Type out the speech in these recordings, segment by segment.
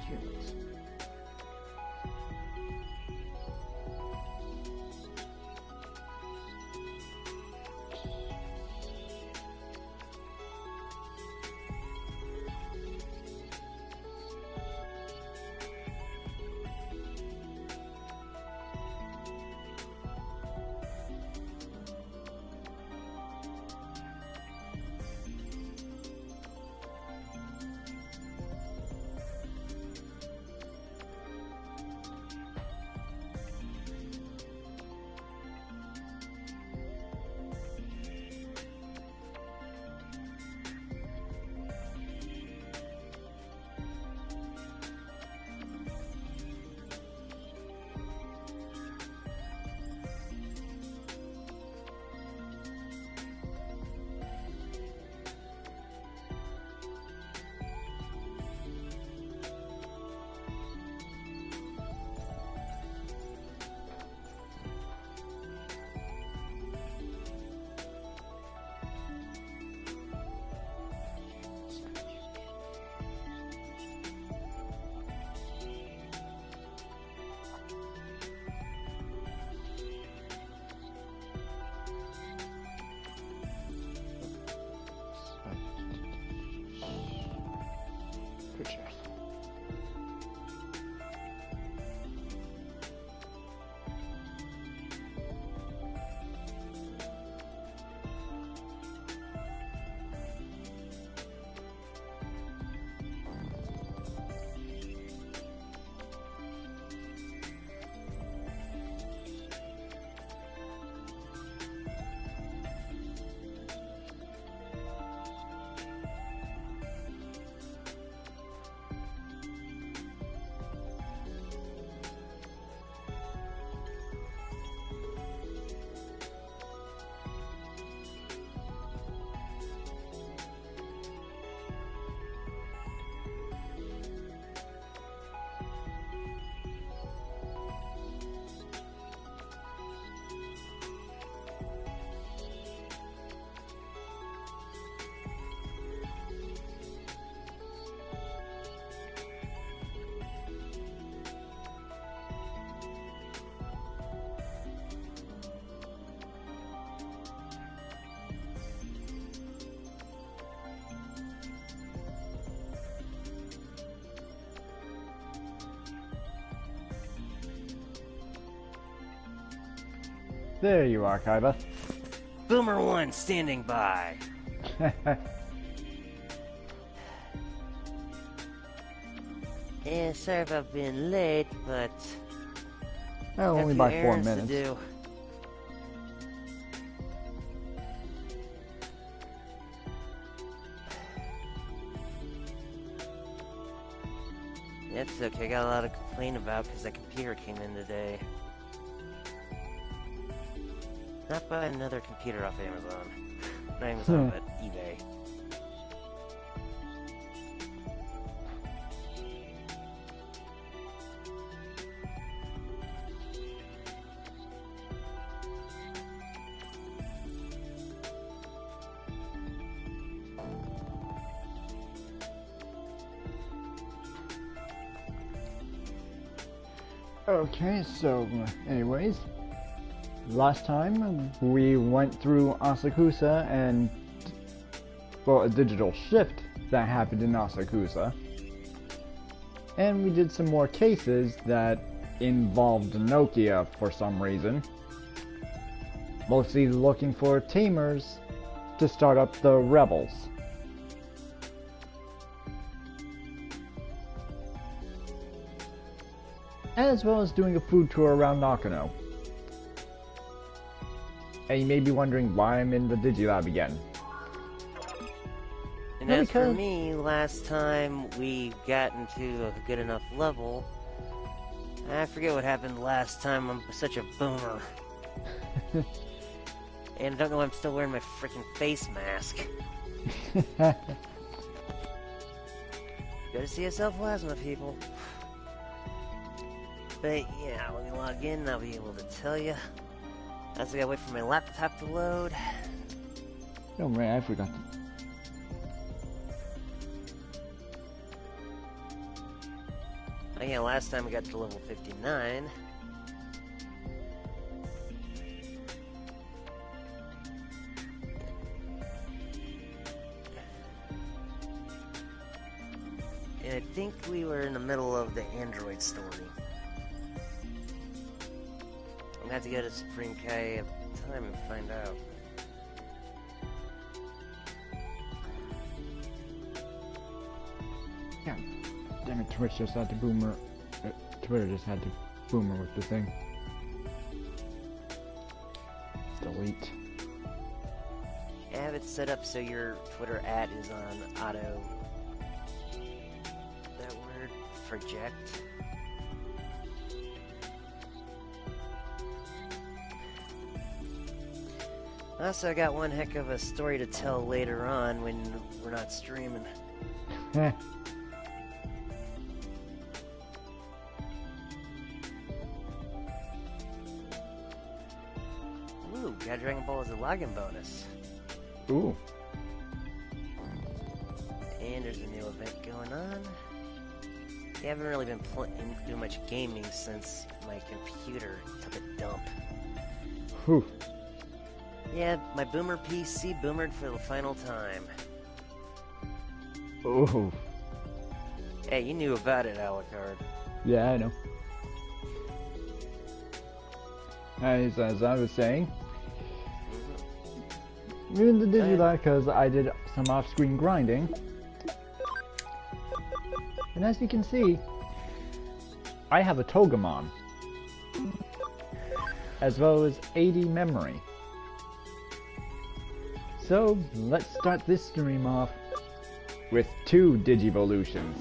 humans. There you are, Kaiba. Boomer 1 standing by. Yeah, sorry if I've been late, but Well, only by 4 minutes. To do. That's okay, I got a lot to complain about because that computer came in today. Not by another computer off Amazon. Not Amazon, but eBay. Okay, so anyways, last time we went through Asakusa and, well, a digital shift that happened in Asakusa, and we did some more cases that involved Nokia for some reason, mostly looking for tamers to start up the rebels. As well as doing a food tour around Nakano. And you may be wondering why I'm in the Digilab again. And as for me, last time we got into a good enough level, I forget what happened last time. I'm such a boomer. And I don't know why I'm still wearing my freaking face mask. Go to CSL Plasma, people. But yeah, let me log in and I'll be able to tell you. I also gotta wait for my laptop to load. Oh man, I forgot to... Oh yeah, last time we got to level 59. And I think we were in the middle of the android story. I'm gonna have to go to Supreme Kai at the time and find out. Yeah. Damn it, Twitch just had to boomer. Twitter just had to boomer with the thing. Delete. I have it set up so your Twitter ad is on auto. That word, project. Also, I got one heck of a story to tell later on when we're not streaming. Heh. Ooh, got Dragon Ball as a login bonus. Ooh. And there's a new event going on. I haven't really been doing much gaming since my computer took a dump. Whew. Yeah, my boomer PC boomered for the final time. Ooh. Hey, you knew about it, Alucard. Yeah, I know. As I was saying, we're in the Digimon because I did some off-screen grinding. And as you can see, I have a Togemon. As well as 80 memory. So, let's start this stream off with 2 Digivolutions.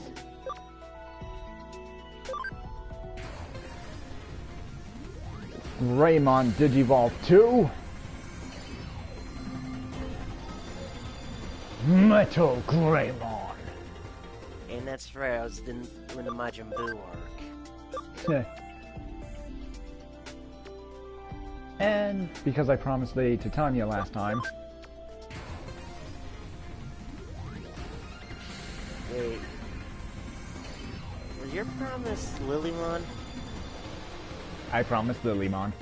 Greymon Digivolve 2. Metal Greymon. And that's right, I was doing the Majin Buu arc. And because I promised the Titania last time. Wait. Was your promise Lilymon? I promised Lilymon.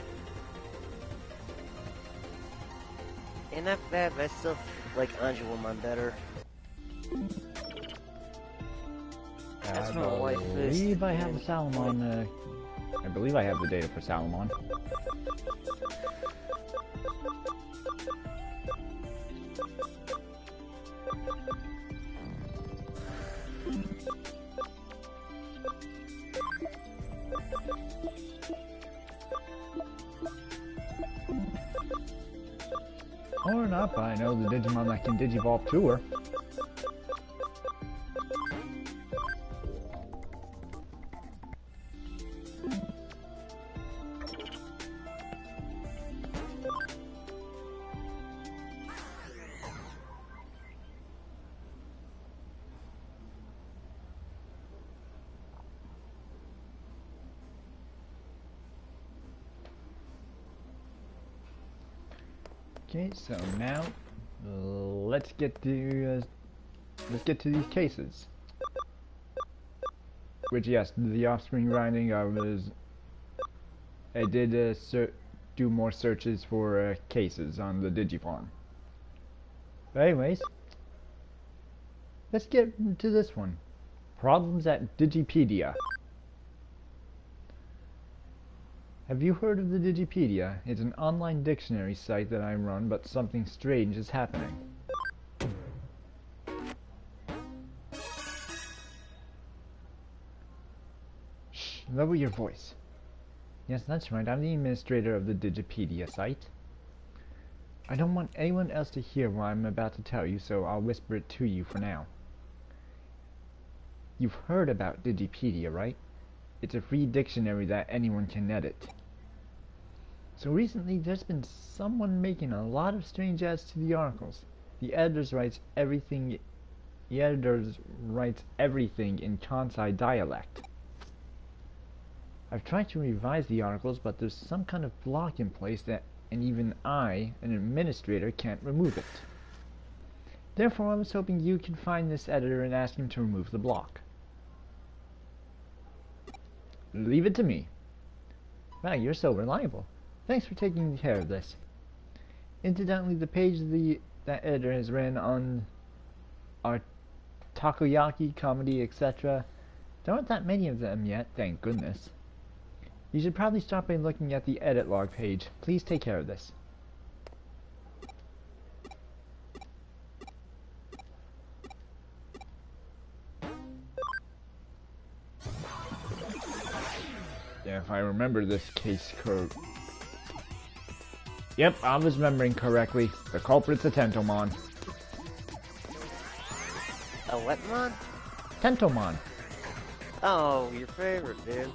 And not bad, but I still like Angelomon better. That's my wife I believe I have a Salamon, I believe I have the data for Salamon. Or not, but I know the Digimon that can Digivolve to her. Okay, so now let's get to these cases. Which, yes, the off-screen grinding, I did do more searches for cases on the Digifarm. But anyways, let's get to this one. Problems at Digipedia. Have you heard of the Digipedia? It's an online dictionary site that I run, but something strange is happening. Shh, lower your voice. Yes, that's right, I'm the administrator of the Digipedia site. I don't want anyone else to hear what I'm about to tell you, so I'll whisper it to you for now. You've heard about Digipedia, right? It's a free dictionary that anyone can edit. So recently there's been someone making a lot of strange adds to the articles. The editor writes everything in Kansai dialect. I've tried to revise the articles, but there's some kind of block in place and even I, an administrator, can't remove it. Therefore, I was hoping you could find this editor and ask him to remove the block. Leave it to me. Wow, you're so reliable. Thanks for taking care of this. Incidentally, the page that editor has written on our takoyaki, comedy, etc. There aren't that many of them yet, thank goodness. You should probably start by looking at the edit log page. Please take care of this. Yeah, if I remember this case code. Yep, I was remembering correctly. The culprit's a Tentomon. A what mon? Tentomon. Oh, your favorite, dude.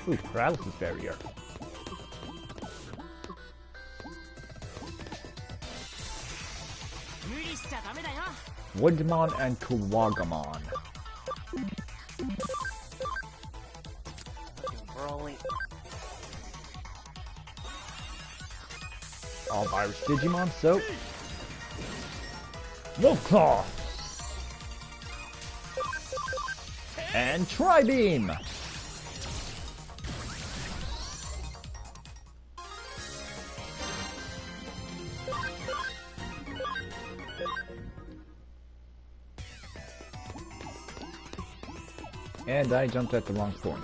Ooh, paralysis barrier. Woodmon and Kuwagamon. Brawling. All virus Digimon, so Wolfclaw and Tri-Beam. And I jumped at the wrong point.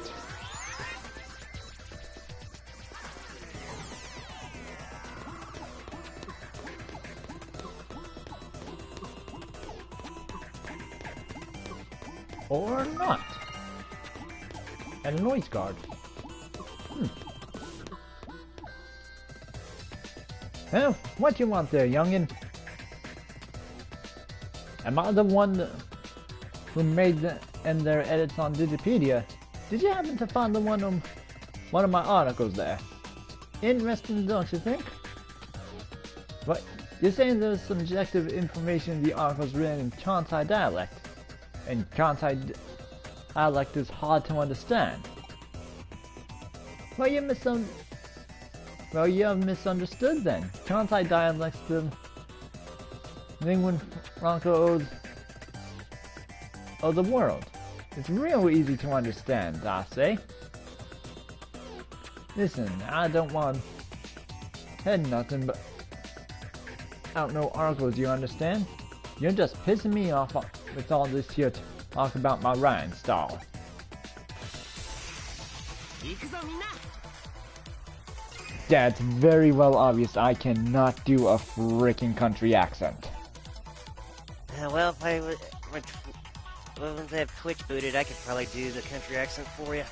Or not. And a noise guard. Well, what you want there, youngin? Am I the one who made their edits on Digipedia? Did you happen to find one of my articles there? Interesting, don't you think? What? You're saying there's subjective information in the articles written in Kansai dialect? And Kansai dialect is hard to understand. Well, you're misunderstood then. Kansai dialect's the lingua franca of the world. It's real easy to understand, I say. Listen, I don't want head nothing but out no articles, you understand? You're just pissing me off with all this here talk about my writing style. That's very well obvious I cannot do a frickin' country accent. Well, if I once I have Twitch booted, I could probably do the country accent for you.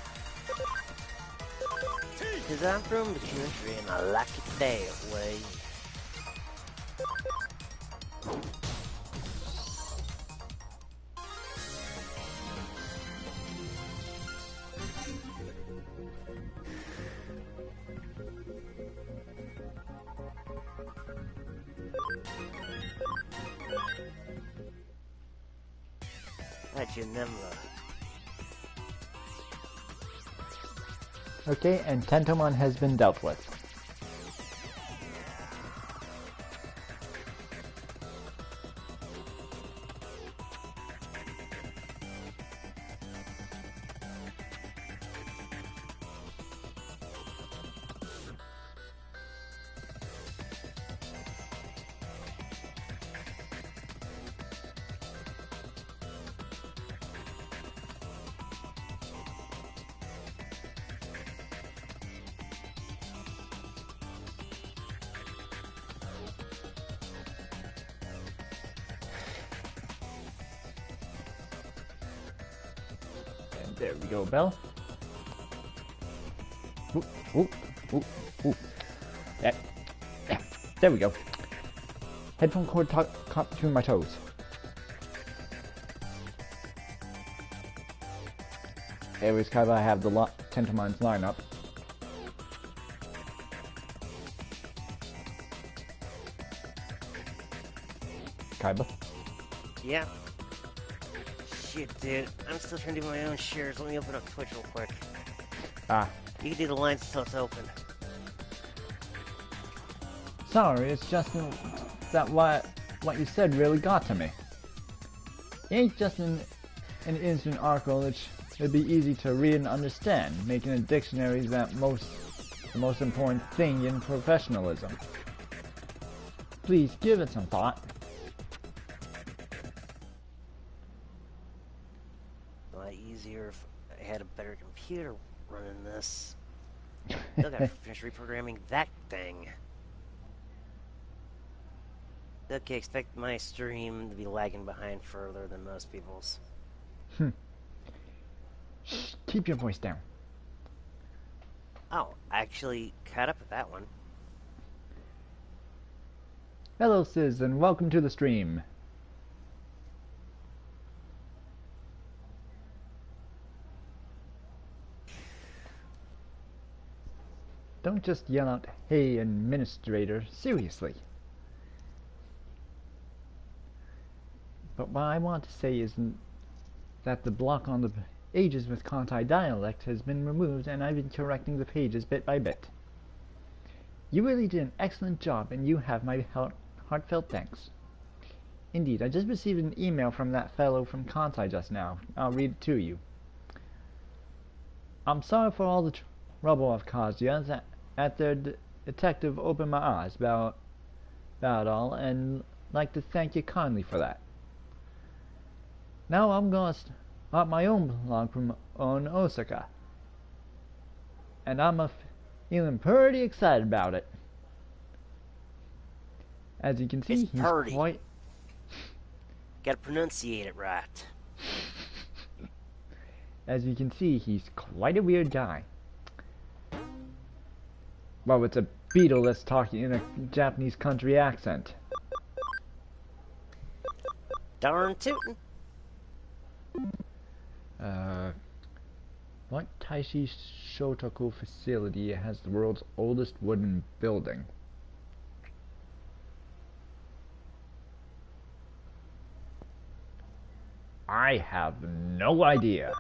Cause I'm from the country and I like it that way. That's your number. Okay, and Tentomon has been dealt with. There we go, Bell. Ooh, ooh, ooh, ooh. Yeah. There we go. Headphone cord caught between my toes. Anyways, Kaiba, I have the Tentomon's lineup. Kaiba? Yeah. Shit, dude. I'm still trying to do my own shares. Let me open up Twitch real quick. Ah. You can do the lines until it's open. Sorry, it's just that what you said really got to me. It ain't just an instant article. It'd be easy to read and understand, making a dictionary the most important thing in professionalism. Please give it some thought. A lot easier if I had a better computer running this. Still gotta finish reprogramming that thing. Okay, expect my stream to be lagging behind further than most people's. Shh, keep your voice down. Oh, I actually caught up with that one. Hello, Sis, and welcome to the stream. Don't just yell out, "Hey, administrator," seriously. But what I want to say is that the block on the pages with Kantai dialect has been removed, and I've been correcting the pages bit by bit. You really did an excellent job, and you have my heartfelt thanks. Indeed, I just received an email from that fellow from Kantai just now. I'll read it to you. I'm sorry for all the trouble I've caused you. At their detective opened my eyes about all, and like to thank you kindly for that. Now I'm gonna start my own blog from Osaka, and I'm feeling pretty excited about it. As you can see, It's he's purdy. quite... Gotta pronunciate it right. As you can see, he's quite a weird guy. Well, it's a beetle that's talking in a Japanese country accent. Darn tootin'. What Taishi Shotoku facility has the world's oldest wooden building? I have no idea.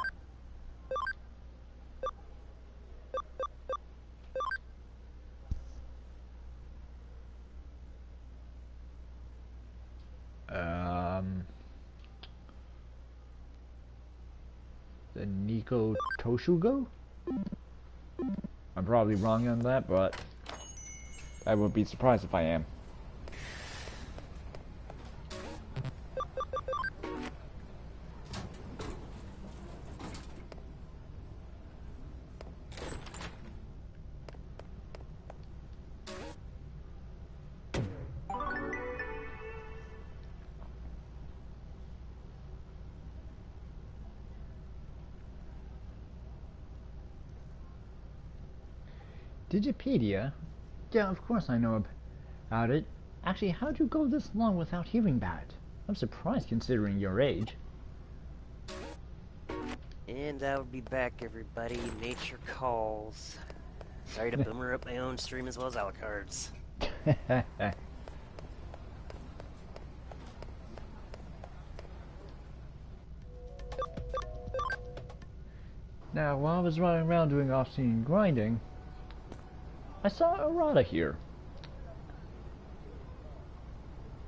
The Niko Toshugo? I'm probably wrong on that, but I wouldn't be surprised if I am. Digipedia? Yeah, of course I know about it. Actually, how'd you go this long without hearing about it? I'm surprised considering your age. And I will be back, everybody. Nature calls. Sorry to boomer up my own stream as well as Alucard's. Now, while I was running around doing off-scene grinding, I saw Arata here.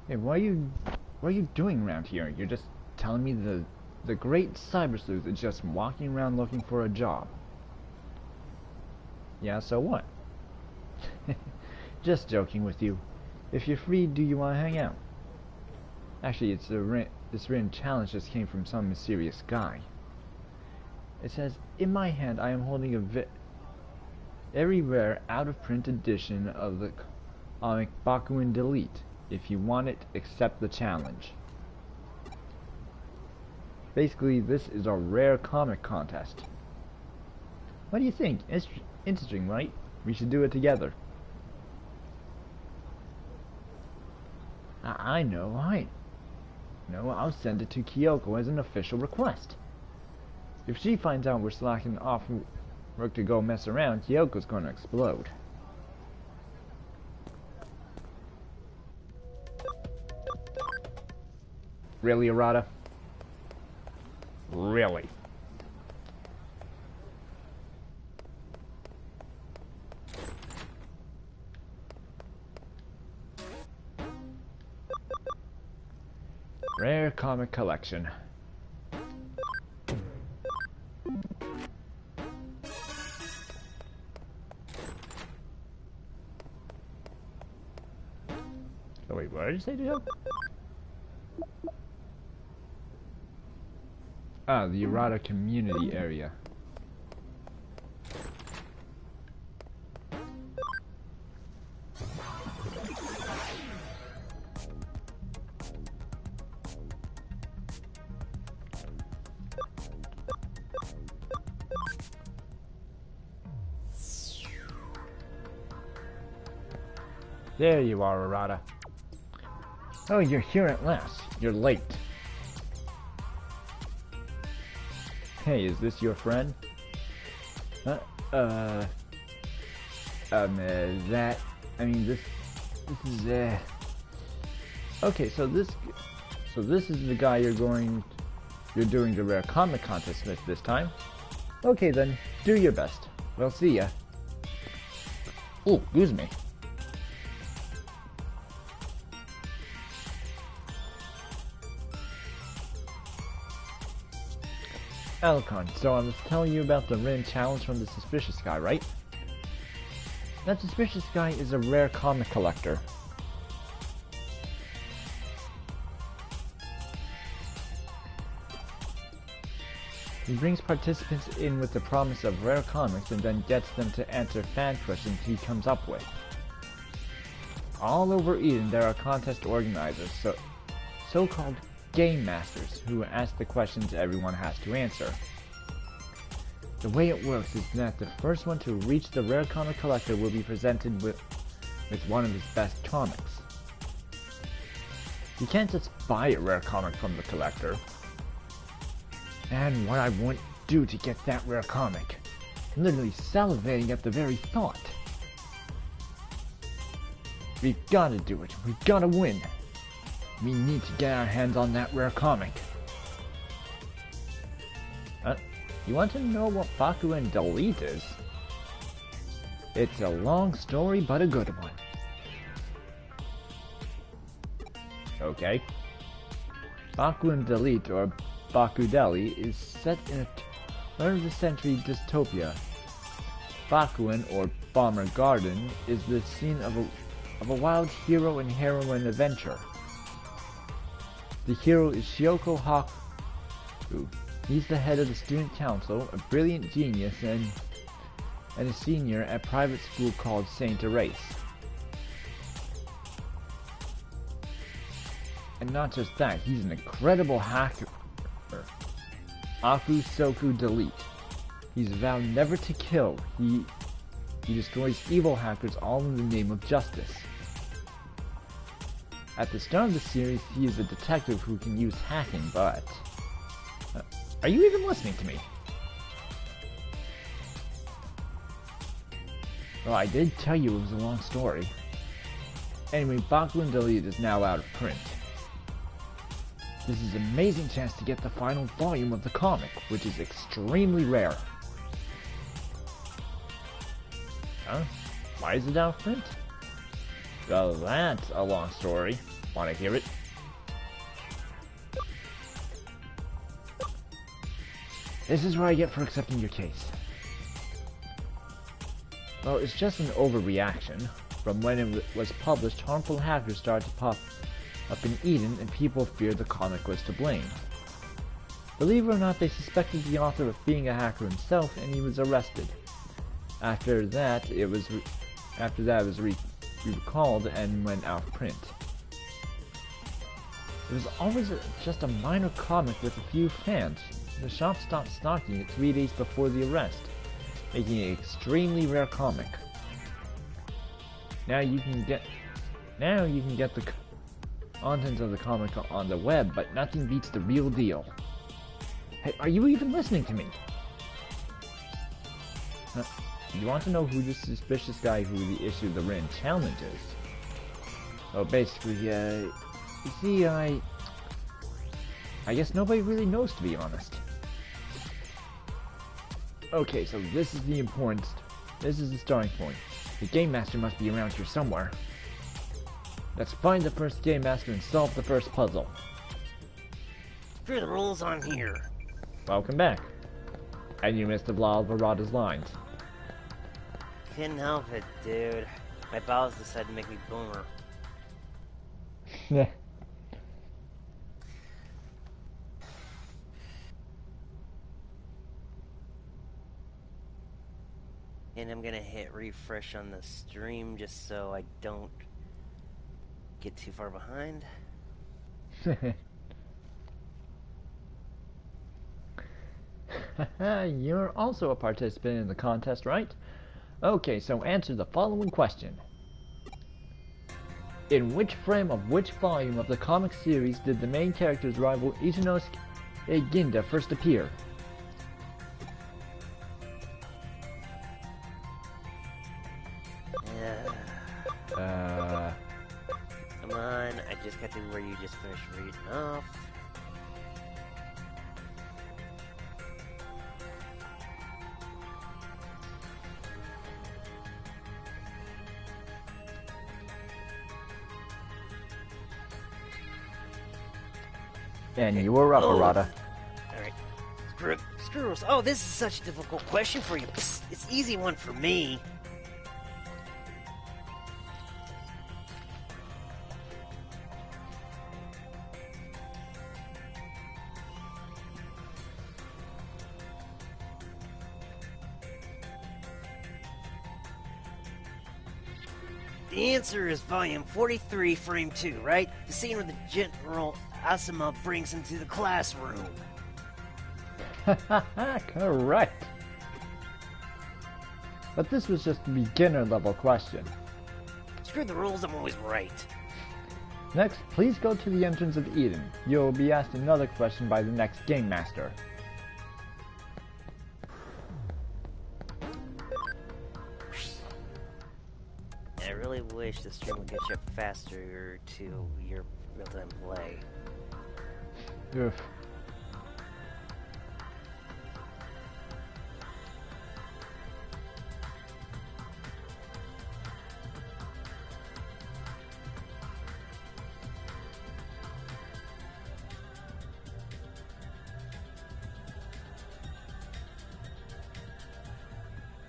Hey, what are you doing around here? You're just telling me the great Cybersleuth is just walking around looking for a job. Yeah, so what? Just joking with you. If you're free, do you want to hang out? Actually, this written challenge just came from some mysterious guy. It says, in my hand I am holding a very rare out-of-print edition of the comic Bakuin Delete. If you want it, accept the challenge. Basically, this is a rare comic contest. What do you think? Interesting, right? We should do it together. I know, I'll send it to Kyoko as an official request. If she finds out we're slacking off work to go mess around, Kyoko's gonna explode. Really, Arata? Really? Rare comic collection. did you say to go? Ah, the Errata community area. There you are, Errata. Oh, you're here at last. You're late. Hey, is this your friend? That... I mean, this is, Okay, so this is the guy you're doing the rare comic contest with this time. Okay then, do your best. We'll see ya. Oh, excuse me. Alucard, so I was telling you about the Rin challenge from the suspicious guy, right? That suspicious guy is a rare comic collector. He brings participants in with the promise of rare comics and then gets them to answer fan questions he comes up with. All over Eden there are contest organizers, so-called game masters, who ask the questions everyone has to answer. The way it works is that the first one to reach the rare comic collector will be presented with one of his best comics. You can't just buy a rare comic from the collector. And what I wouldn't do to get that rare comic. I'm literally salivating at the very thought. We've gotta do it. We've gotta win. We need to get our hands on that rare comic. You want to know what Baku and Delete is? It's a long story, but a good one. Okay. Baku and Delete, or Baku Deli, is set in a turn-of-the-century dystopia. Bakuin, or Bomber Garden, is the scene of a wild hero and heroine adventure. The hero is Shioko Haku. He's the head of the student council, a brilliant genius, and a senior at a private school called Saint Erase. And not just that, he's an incredible hacker. Aku Soku Delete. He's vowed never to kill. He destroys evil hackers all in the name of justice. At the start of the series, he is a detective who can use hacking, but... are you even listening to me? Well, I did tell you it was a long story. Anyway, Baku and Delete is now out of print. This is an amazing chance to get the final volume of the comic, which is extremely rare. Huh? Why is it out of print? Well, that's a long story. Wanna hear it? This is what I get for accepting your case. Well, it's just an overreaction. From when it was published, harmful hackers started to pop up in Eden, and people feared the comic was to blame. Believe it or not, they suspected the author of being a hacker himself, and he was arrested. After that, it was recalled and went out of print. It was always just a minor comic with a few fans. The shop stopped stocking it 3 days before the arrest, making it an extremely rare comic. Now you can get the contents of the comic on the web, but nothing beats the real deal. Hey, are you even listening to me? You want to know who the suspicious guy who issued the Rin challenge is? Well, basically, you see, I guess nobody really knows, to be honest. Okay, so this is the starting point. The Game Master must be around here somewhere. Let's find the first Game Master and solve the first puzzle. Screw the rules, I'm here. Welcome back. And you missed a lot of Errata's lines. Couldn't help it, dude. My bowels decided to make me boomer. Yeah. And I'm gonna hit refresh on the stream just so I don't get too far behind. You're also a participant in the contest, right? Okay, so answer the following question. In which frame of which volume of the comic series did the main character's rival Ichinosuke Ginda first appear? Come on, I just got to where you just finished reading off. And you were up, Arata. Alright. Screw. Oh, this is such a difficult question for you. Psst, it's an easy one for me. The answer is volume 43, frame 2, right? The scene where the General Asuma brings him to the classroom. Correct. But this was just a beginner level question. Screw the rules, I'm always right. Next, please go to the entrance of Eden. You'll be asked another question by the next Game Master. I really wish the stream would get you up faster to your real-time play. Oof.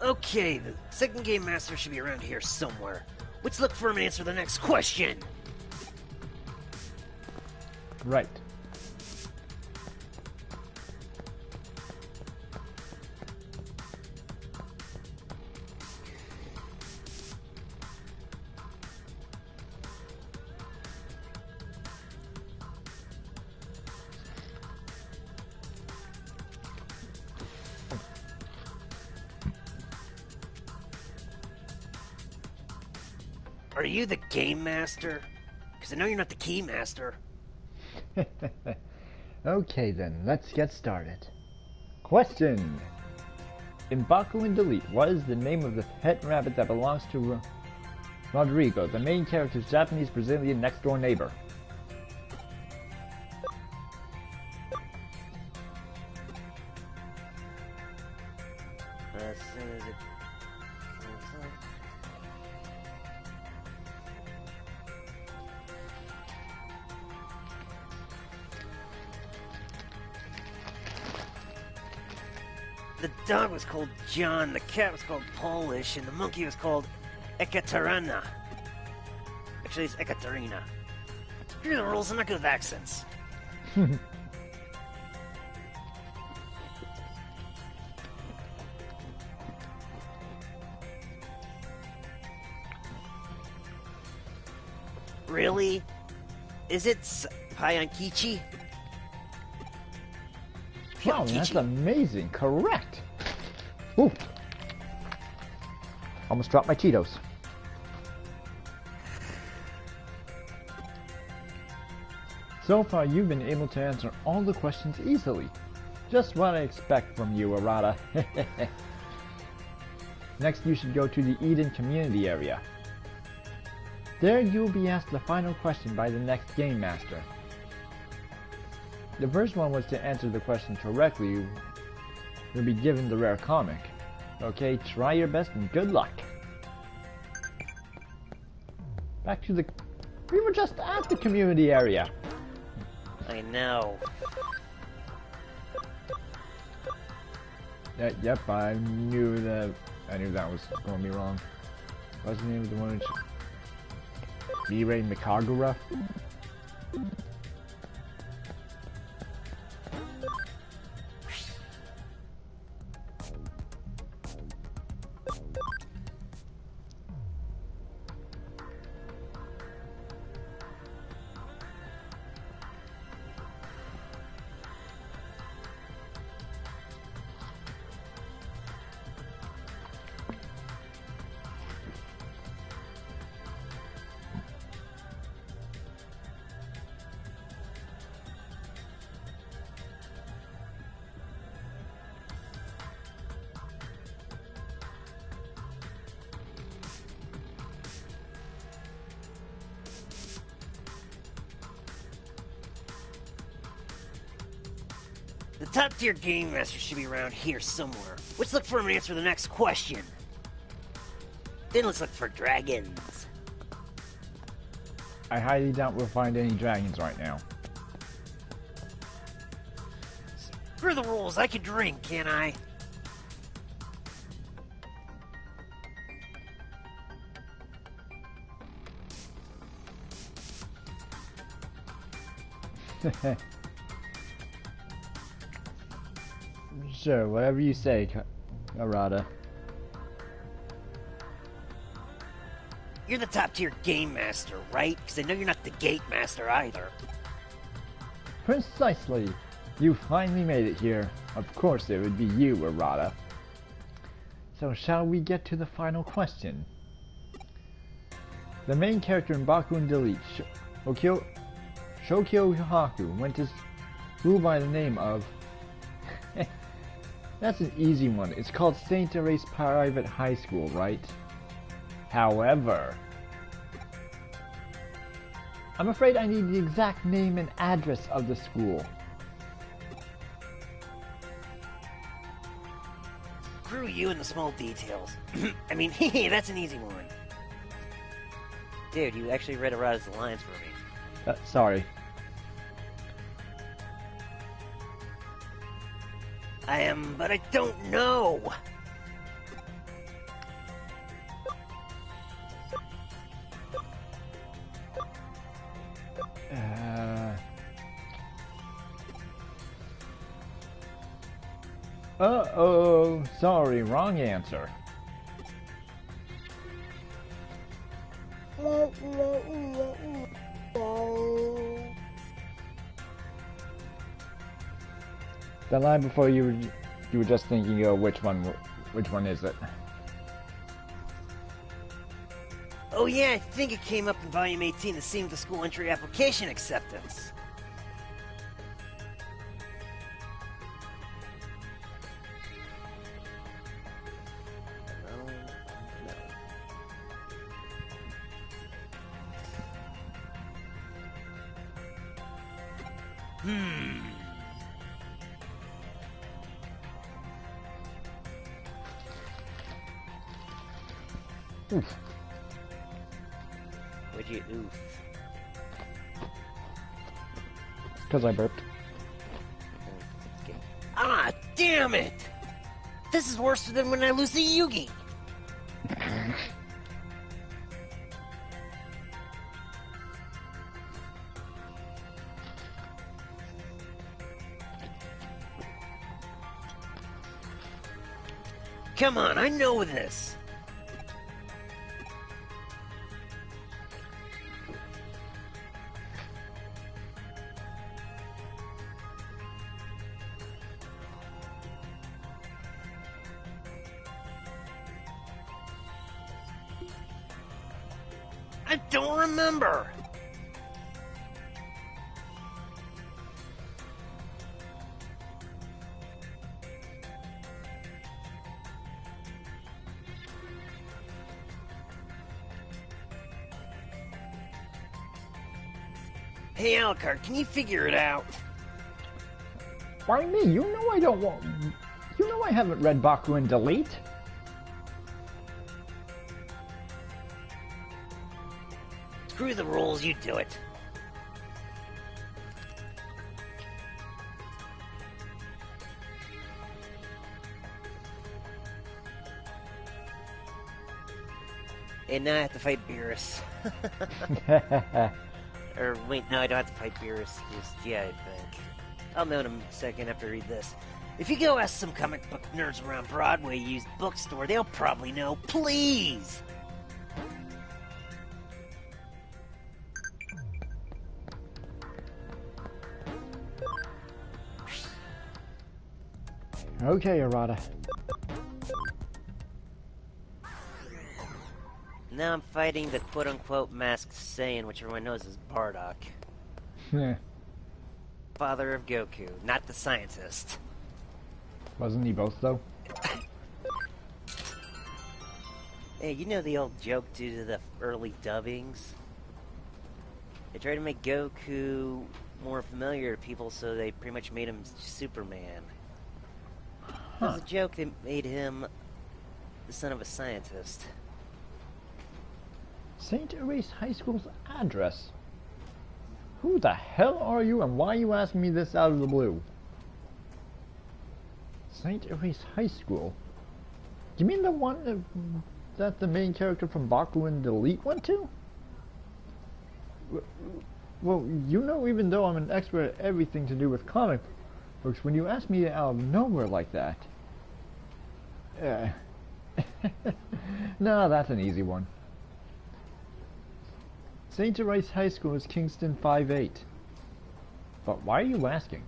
Okay, the second Game Master should be around here somewhere. Let's look for him and answer the next question. Right. Are you the Game Master? Because I know you're not the Key Master. Okay then, let's get started. Question! In Baku and Delete, what is the name of the pet rabbit that belongs to Rodrigo, the main character's Japanese-Brazilian next-door neighbor? As soon as it comes up. The dog was called John, the cat was called Polish, and the monkey was called Ekaterina. Actually, it's Ekaterina. Screw the rules, I'm not good with accents. Really? Is it Payankichi? Wow, that's amazing. Correct. Ooh. Almost dropped my Cheetos. So far, you've been able to answer all the questions easily. Just what I expect from you, Arata. Next, you should go to the Eden community area. There, you'll be asked the final question by the next Game Master. The first one was to answer the question correctly. You'll be given the rare comic. Okay, try your best and good luck. Back to the... We were just at the community area. I know. Yep, I knew that was going to be wrong. What's the name of the one? B-Ray Mikagura? The top-tier game master should be around here somewhere. Let's look for him and answer the next question. Then let's look for dragons. I highly doubt we'll find any dragons right now. Screw the rules, I can drink, can't I? Sure, whatever you say, Arata. You're the top-tier game master, right? Because I know you're not the gate master either. Precisely. You finally made it here. Of course it would be you, Arata. So shall we get to the final question? The main character in Baku and Delete, Shokyo Haku, went to school by the name of... That's an easy one. It's called Saint Therese Private High School, right? However, I'm afraid I need the exact name and address of the school. Screw you and the small details. I mean, that's an easy one. Dude, you actually read Arata's lines for me. Sorry. I am, but I don't know. Uh-oh, sorry, wrong answer. The line before you were just thinking, oh, which one is it? Oh yeah, I think it came up in volume 18, the scene of the school entry application acceptance. Oof. Would you oof? Because I burped. Okay. Ah, damn it! This is worse than when I lose the Yugi! Come on, I know this! I don't remember! Hey Alucard, can you figure it out? Why me? You know I don't want... You know I haven't read Baku and Delete. Screw the rules, you do it. And now I have to fight Beerus. Or wait, no, I don't have to fight Beerus just yet, I think. I'll know in a second after I read this. If you go ask some comic book nerds around Broadway used bookstore, they'll probably know. Please! Okay, Arata. Now I'm fighting the quote-unquote masked Saiyan, which everyone knows as Bardock. Father of Goku, not the scientist. Wasn't he both, though? Hey, you know the old joke due to the early dubbings? They tried to make Goku more familiar to people, so they pretty much made him Superman. It was a joke that made him the son of a scientist. St. Erase High School's address? Who the hell are you, and why are you asking me this out of the blue? St. Erase High School? You mean the one that the main character from Baku and Delete went to? Well, you know, even though I'm an expert at everything to do with comic books, when you ask me out of nowhere like that... No, that's an easy one. St. Erase High School is Kingston 5-8. But why are you asking?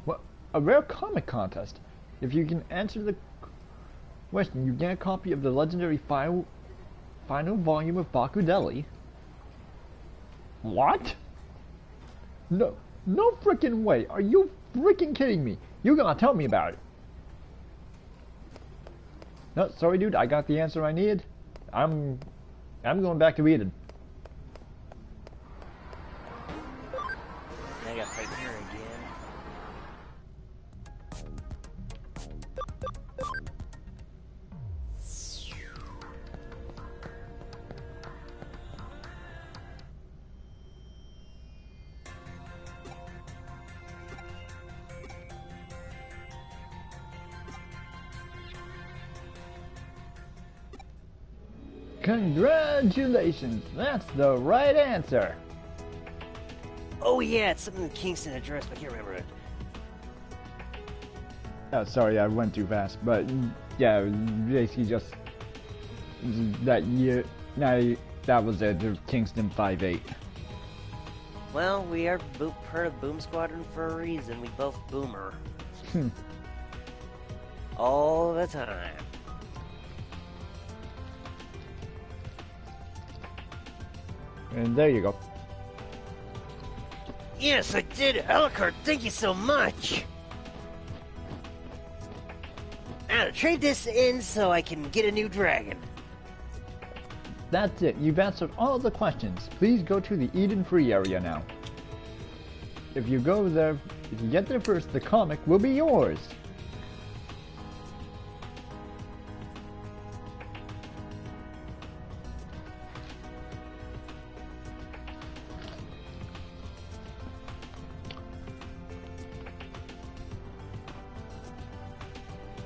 What? A rare comic contest. If you can answer the question, you get a copy of the legendary final volume of Baku Deli. What? No frickin' way. Are you frickin' kidding me? You gotta tell me about it. No, sorry dude, I got the answer I needed. I'm going back to Eden. I gotta fight here again. Congratulations, that's the right answer. Oh yeah, it's something the Kingston address, but I can't remember it. Oh, sorry, I went too fast, but yeah, basically just that year. No, that was it. The Kingston 5-8. Well, we are part of Boom Squadron for a reason. We both boomer. All the time. And there you go. Yes, I did. Alucard, thank you so much. Now, trade this in so I can get a new dragon. That's it. You've answered all the questions. Please go to the Eden Free area now. If you go there, if you get there first, the comic will be yours.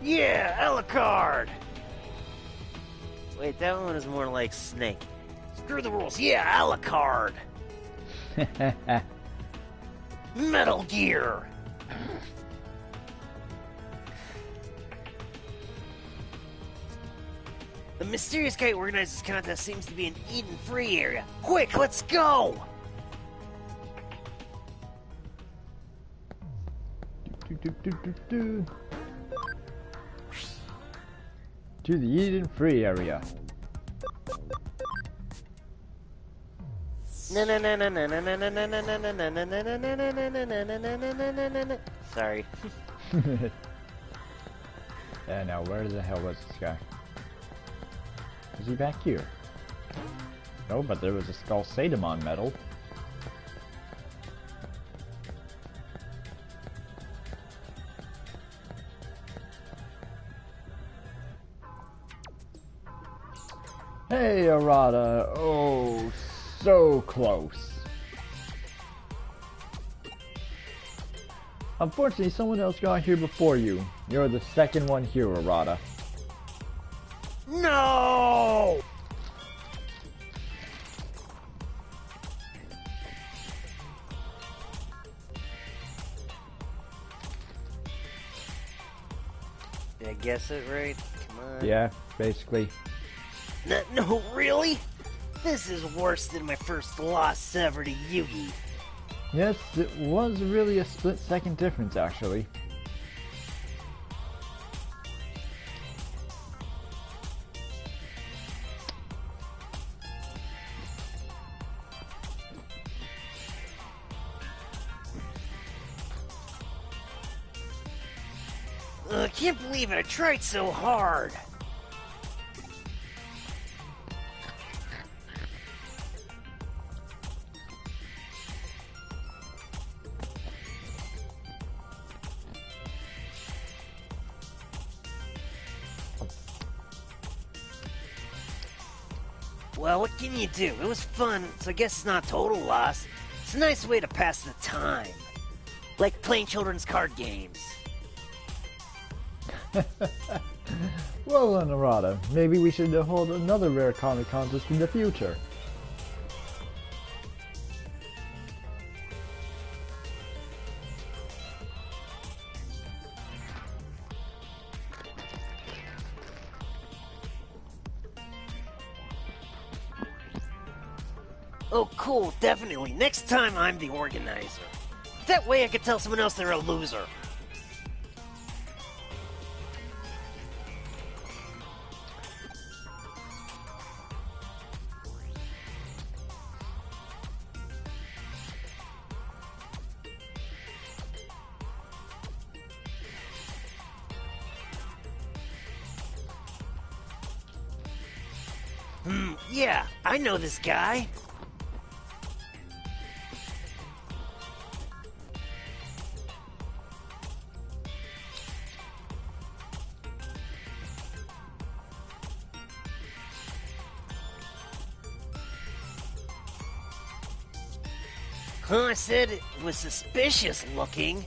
Yeah, Alucard! Wait, that one is more like Snake. Screw the rules. Yeah, Alucard! Metal Gear! The mysterious guy who organizes this contest seems to be in Eden Free area. Quick, let's go! To the Eden Free area. Sorry. Yeah, now where the hell was this guy? Is he back here? No, but there was a Skull Sadamon medal. Hey, Arata. Oh, so close. Unfortunately, someone else got here before you. You're the second one here, Arata. No! Did I guess it right? Come on. Yeah, basically. No, really? This is worse than my first loss ever to Yugi. Yes, it was really a split-second difference, actually. I can't believe it. I tried so hard. Well, what can you do? It was fun, so I guess it's not a total loss. It's a nice way to pass the time. Like playing children's card games. Well, Narada, maybe we should hold another rare comic contest in the future. Oh, cool, definitely. Next time I'm the organizer. That way I could tell someone else they're a loser. Yeah, I know this guy. Huh, I said it was suspicious looking.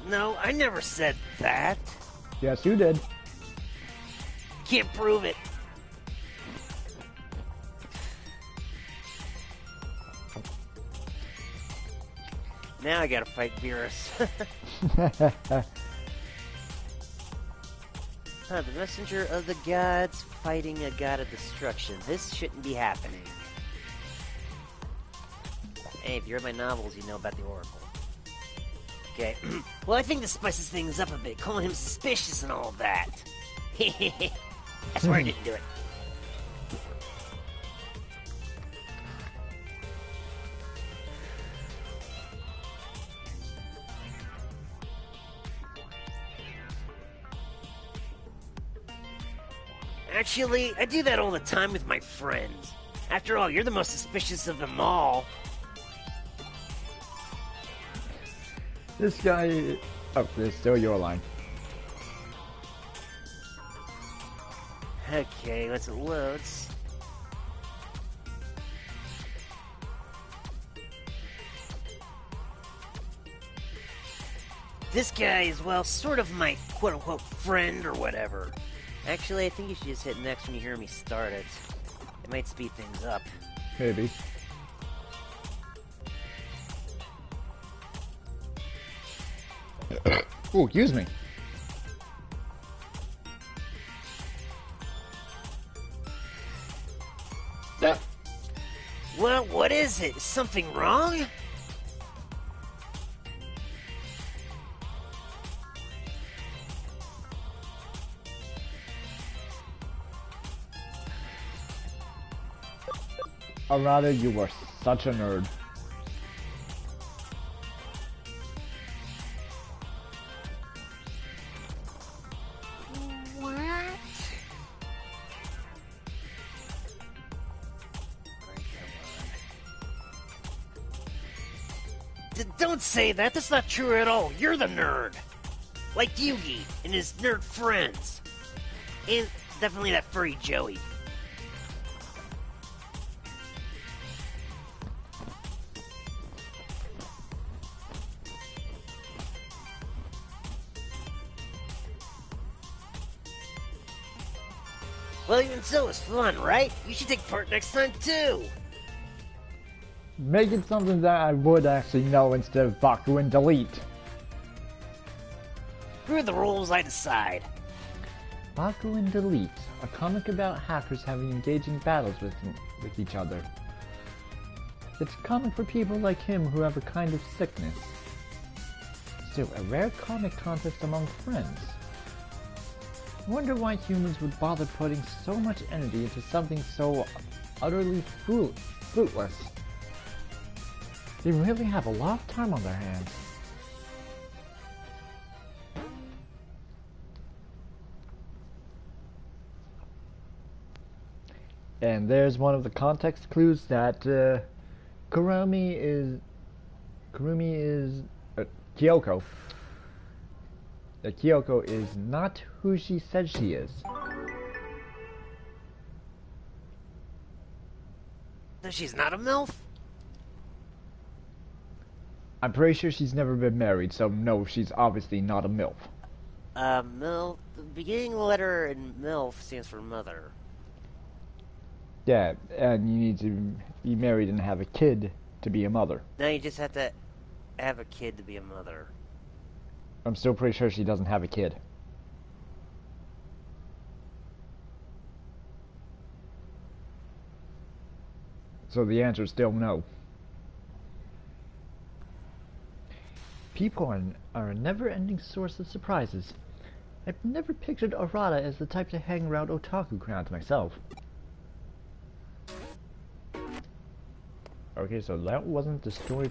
No, I never said that. Yes, you did. Can't prove it. Now I gotta fight Beerus. The messenger of the gods fighting a god of destruction. This shouldn't be happening. Hey, if you read my novels, you know about the Oracle. Okay, well, I think this spices things up a bit, calling him suspicious and all that. I swear I didn't do it. Actually, I do that all the time with my friends. After all, you're the most suspicious of them all. This guy... Oh, it's still your line. Okay, once it loads. This guy is, well, sort of my quote-unquote friend or whatever. Actually, I think you should just hit next when you hear me start it. It might speed things up. Maybe. Oh, excuse me. Well, what is it? Is something wrong? Or rather, you were such a nerd. Don't say that. That's not true at all. You're the nerd. Like Yugi and his nerd friends. And definitely that furry Joey. Well, even so, it's fun, right? You should take part next time, too! Make it something that I would actually know instead of Baku and delete. Screw the rules, I decide. Baku and Delete, a comic about hackers having engaging battles with each other. It's a comic for people like him who have a kind of sickness. Still, a rare comic contest among friends. I wonder why humans would bother putting so much energy into something so utterly fruitless. They really have a lot of time on their hands. And there's one of the context clues that Kyoko that Kyoko is not who she says she is. So she's not a MILF? I'm pretty sure she's never been married, so no, she's obviously not a MILF. MILF, the beginning letter in MILF stands for mother. Yeah, and you need to be married and have a kid to be a mother. Now you just have to have a kid to be a mother. I'm still pretty sure she doesn't have a kid. So the answer is still no. People are a never-ending source of surprises. I've never pictured Arata as the type to hang around otaku crowds myself. Okay, so that wasn't the story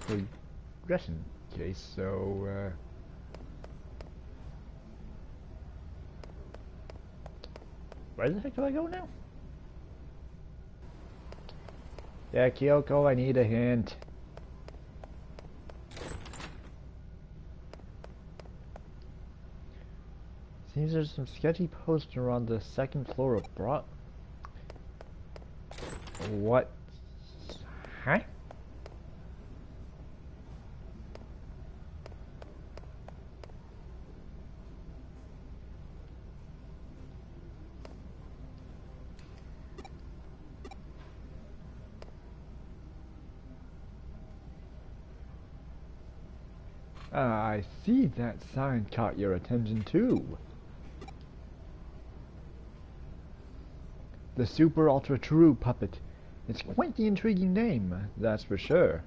progression case, so where the heck do I go now? Yeah, Kyoko, I need a hint. Seems there's some sketchy poster on the second floor of What? Huh? I see that sign caught your attention too. The Super Ultra True Puppet. It's quite the intriguing name, that's for sure.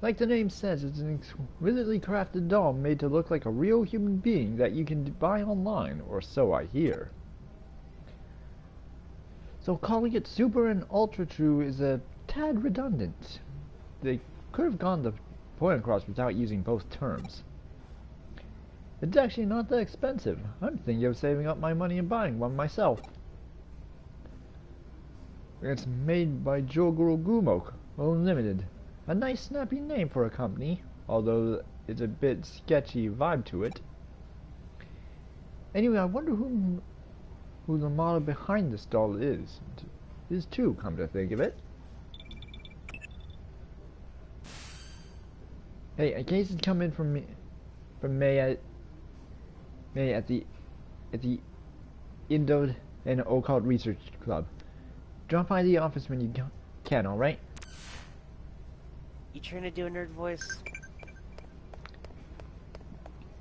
Like the name says, it's an exquisitely crafted doll made to look like a real human being that you can buy online, or so I hear. So calling it Super and Ultra True is a tad redundant. They could have gone the point across without using both terms. It's actually not that expensive. I'm thinking of saving up my money and buying one myself. It's made by Jogoro Gumok Unlimited. A nice snappy name for a company, although it's a bit sketchy vibe to it. Anyway, I wonder who the model behind this doll is. Is too, come to think of it. Hey, a case has come in from May at the Indo and Occult Research Club. Drop by the office when you can, alright? You trying to do a nerd voice?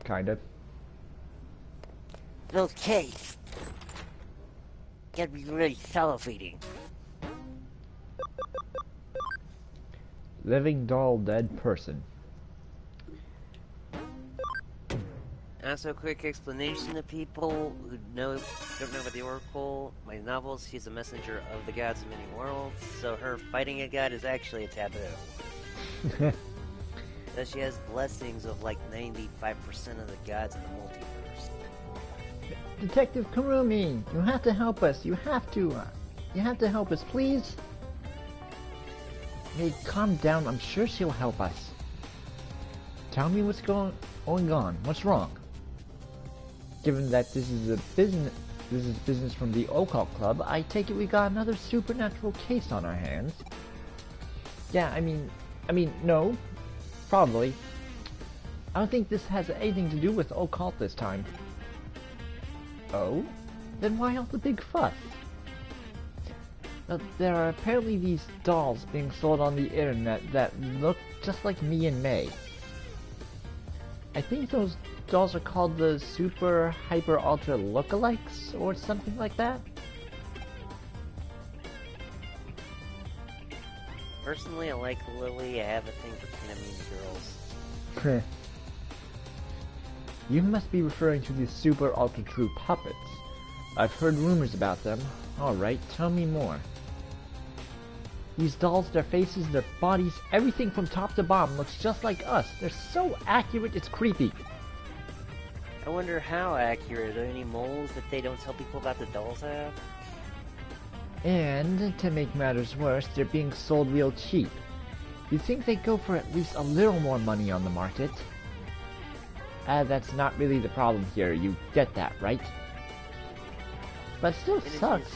Kind of. Okay. Gotta be really salivating. Living doll, dead person. Also, a quick explanation to people who don't know about the Oracle. My novels, she's a messenger of the gods of many worlds, so her fighting a god is actually a taboo. So she has blessings of like 95% of the gods in the multiverse. Detective Kurumi, you have to help us. You have to help us, please. Hey, calm down. I'm sure she'll help us. Tell me what's going on. What's wrong? Given that this is business from the Occult Club, I take it we got another supernatural case on our hands. Yeah, I mean, no, probably. I don't think this has anything to do with occult this time. Oh? Then why all the big fuss? There are apparently these dolls being sold on the internet that look just like me and May. I think those dolls are called the Super Hyper Ultra Lookalikes or something like that. Personally, I like Lily. I have a thing for Vietnamese girls. You must be referring to the Super Ultra True puppets. I've heard rumors about them. Alright, tell me more. These dolls, their faces, their bodies, everything from top to bottom looks just like us. They're so accurate, it's creepy. I wonder how accurate. Are there any moles that they don't tell people about the dolls have? And, to make matters worse, they're being sold real cheap. You'd think they'd go for at least a little more money on the market. That's not really the problem here, you get that, right? But it still sucks.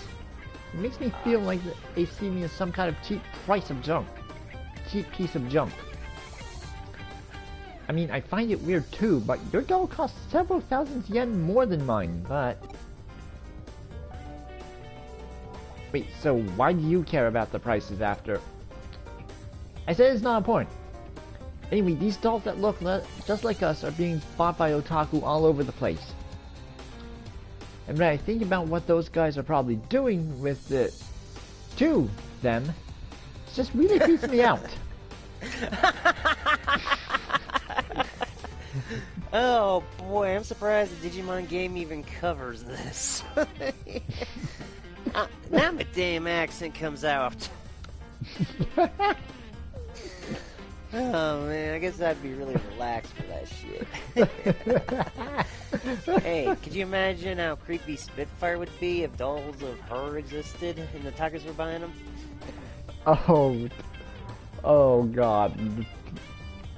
It makes me feel like they see me as some kind of cheap piece of junk. I mean, I find it weird too, but your doll costs several thousand yen more than mine, but... Wait, so why do you care about the prices after... I said it's not important. Anyway, these dolls that look just like us are being bought by otaku all over the place. And when I think about what those guys are probably doing with it to them, it just really creeps me out. Oh boy, I'm surprised the Digimon game even covers this. Now my damn accent comes out. Oh man, I guess I'd be really relaxed for that shit. Hey, could you imagine how creepy Spitfire would be if dolls of her existed and the tigers were buying them? Oh god.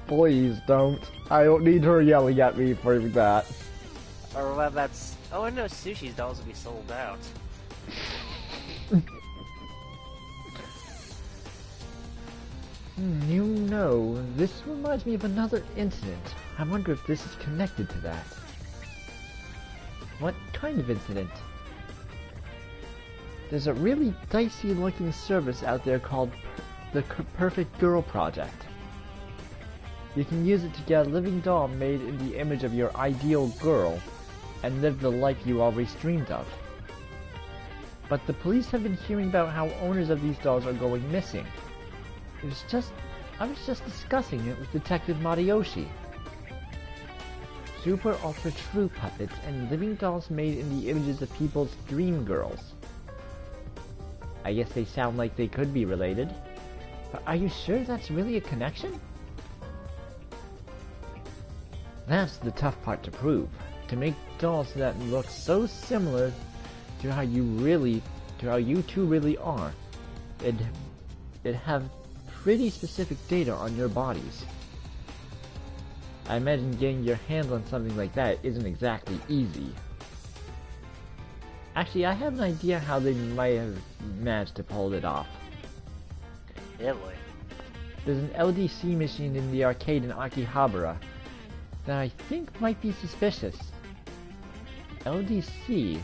Please don't. I don't need her yelling at me for that. Or what about... Oh, I know Sushi's dolls would be sold out. You know, this reminds me of another incident. I wonder if this is connected to that. What kind of incident? There's a really dicey looking service out there called the Perfect Girl Project. You can use it to get a living doll made in the image of your ideal girl and live the life you always dreamed of. But the police have been hearing about how owners of these dolls are going missing. I was just discussing it with Detective Mariyoshi. Super Ultra True puppets and living dolls made in the images of people's dream girls. I guess they sound like they could be related. But are you sure that's really a connection? That's the tough part to prove. To make dolls that look so similar to how you two really are, it'd have pretty specific data on your bodies. I imagine getting your hands on something like that isn't exactly easy. Actually, I have an idea how they might have managed to pull it off. Really? There's an LDC machine in the arcade in Akihabara that I think might be suspicious. LDC?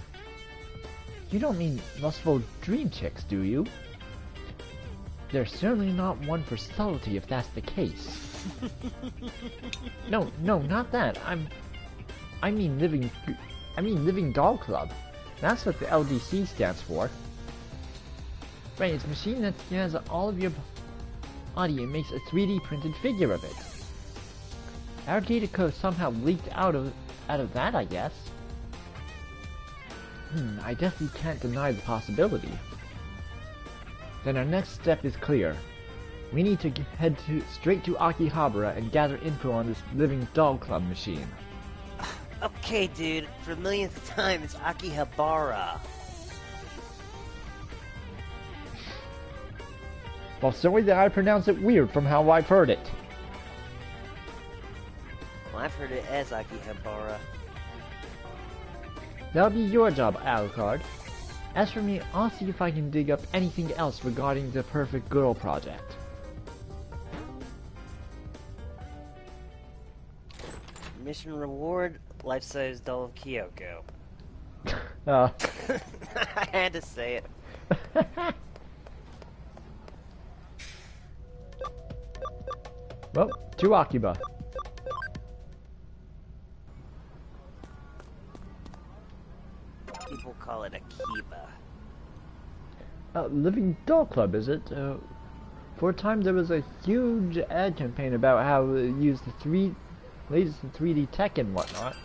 You don't mean lustful dream chicks, do you? There's certainly not one for subtlety if that's the case. No, not that. I mean Living Doll Club. That's what the LDC stands for. Right, it's a machine that scans all of your body and makes a 3D printed figure of it. Our data code somehow leaked out of that, I guess. I definitely can't deny the possibility. Then our next step is clear. We need to head straight to Akihabara and gather info on this Living Doll Club machine. Okay, dude. For the millionth time, it's Akihabara. Well, sorry that I pronounce it weird from how I've heard it. Well, I've heard it as Akihabara. That'll be your job, Alucard. As for me, I'll see if I can dig up anything else regarding the Perfect Girl Project. Mission reward, life-size doll of Kyoko. Uh, I had to say it. well, 2 Akiba. People call it a Kiba. Living Doll Club, is it? For a time there was a huge ad campaign about how it used the latest in 3D tech and whatnot.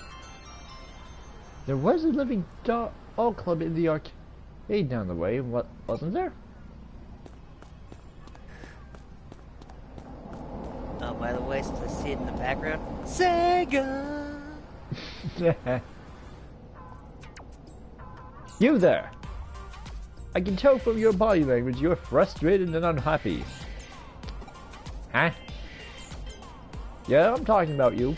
There was a Living Doll Club in the arcade down the way, wasn't there? Oh, by the way, since I see it in the background, Sega! You there! I can tell from your body language you're frustrated and unhappy. Huh? Yeah, I'm talking about you.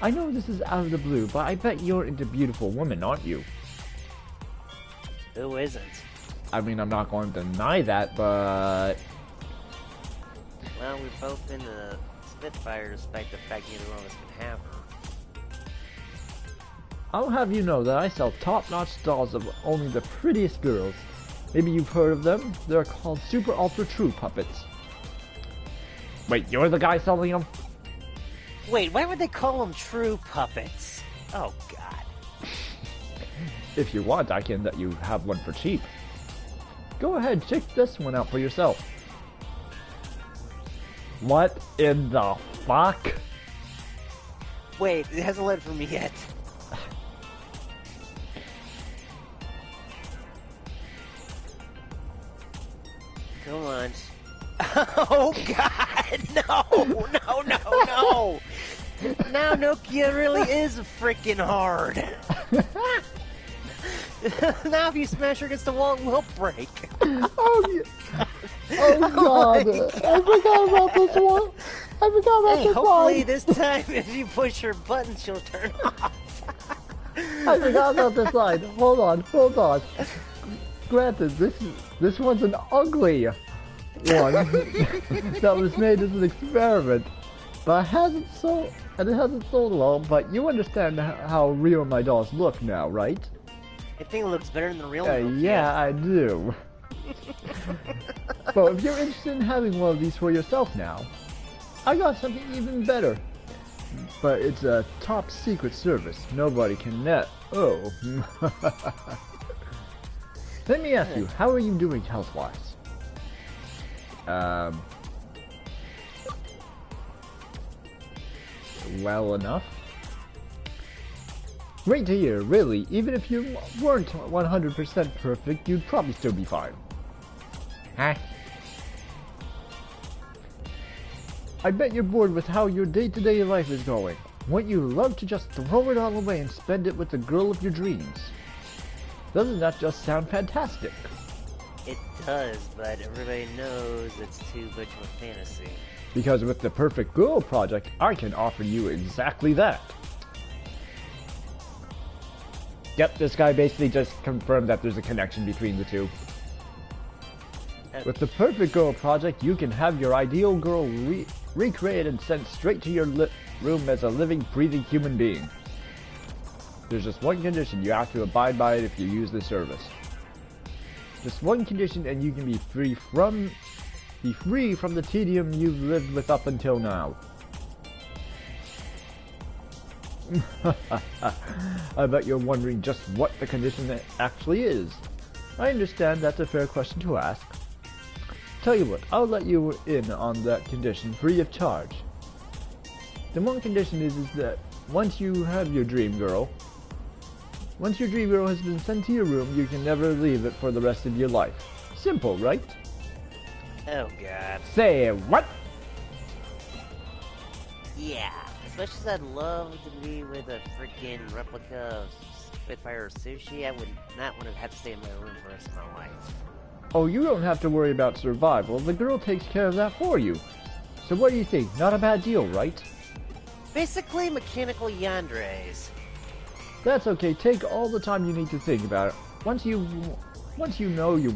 I know this is out of the blue, but I bet you're into beautiful women, aren't you? Who isn't? I mean, I'm not going to deny that, but... Well, we've both been to Spitfire despite the fact neither one of us can have her. I'll have you know that I sell top-notch dolls of only the prettiest girls. Maybe you've heard of them. They're called Super Ultra True Puppets. Wait, you're the guy selling them? Wait, why would they call them true puppets? Oh, God. If you want, I can let you have one for cheap. Go ahead, check this one out for yourself. What in the fuck? Wait, it hasn't led for me yet. Come on. Oh, God! No! No, no, no! Now Nokia really is freaking hard. Now if you smash her against the wall, it will break. Oh, yeah. Oh, God. I forgot about this one. I forgot about this hopefully line. this time if you push her button, she'll turn off. I forgot about this line. Hold on. Granted, this one's an ugly one that was made as an experiment, but it hasn't sold well. But you understand how real my dolls look now, right? I think it looks better than the real one. Yeah, I do. But if you're interested in having one of these for yourself now, I got something even better. But it's a top secret service. Nobody can net. Oh. Let me ask you, how are you doing health-wise? Well enough. Great to hear, really. Even if you weren't 100% perfect, you'd probably still be fine. Huh? I bet you're bored with how your day-to-day life is going. Wouldn't you love to just throw it all away and spend it with the girl of your dreams? Doesn't that just sound fantastic? It does, but everybody knows it's too much of a fantasy. Because with the Perfect Girl project, I can offer you exactly that. Yep, this guy basically just confirmed that there's a connection between the two. With the Perfect Girl project, you can have your ideal girl recreated and sent straight to your room as a living, breathing human being. There's just one condition: you have to abide by it if you use this service. Just one condition, and you can be free from the tedium you've lived with up until now. I bet you're wondering just what the condition actually is. I understand that's a fair question to ask. Tell you what, I'll let you in on that condition free of charge. The one condition is that once you have your dream girl, once your dream girl has been sent to your room, you can never leave it for the rest of your life. Simple, right? Oh, God. Say what? Yeah. Especially since I'd love to be with a freaking replica of Spitfire Sushi. I would not want to have to stay in my room for the rest of my life. Oh, you don't have to worry about survival. The girl takes care of that for you. So what do you think? Not a bad deal, right? Basically, mechanical yanderes. That's okay. Take all the time you need to think about it. Once you know you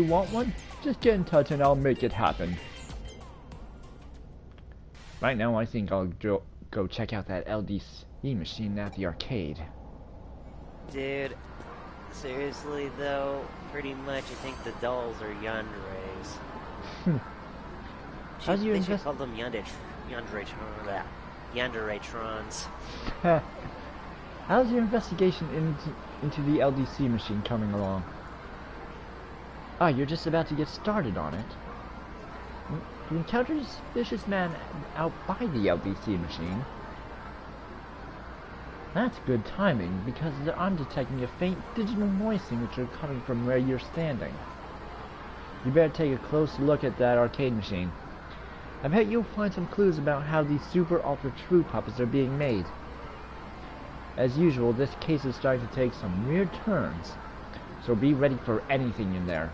want one, just get in touch and I'll make it happen. Right now, I think I'll go check out that E-machine at the arcade. Dude, seriously though, pretty much I think the dolls are yanderes. How's your They should call them yanderetrons. How's your investigation into the LDC machine coming along? Ah, you're just about to get started on it. You encountered a suspicious man out by the LDC machine. That's good timing, because I'm detecting a faint digital noise signature coming from where you're standing. You better take a close look at that arcade machine. I bet you'll find some clues about how these Super Ultra True puppets are being made. As usual, this case is starting to take some weird turns, so be ready for anything in there.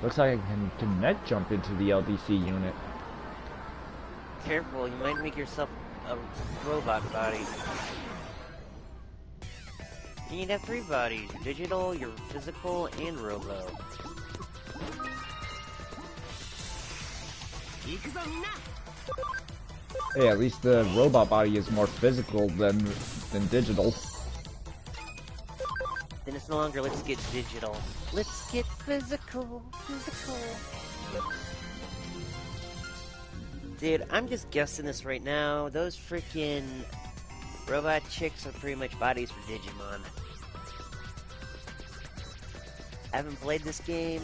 Looks like I can connect jump into the LDC unit. Careful, you might make yourself a robot body. You need to have 3 bodies, your digital, your physical, and robo. Hey, at least the robot body is more physical than digital. Then it's no longer let's get digital. Let's get physical. Dude, I'm just guessing this right now. Those freaking robot chicks are pretty much bodies for Digimon. I haven't played this game,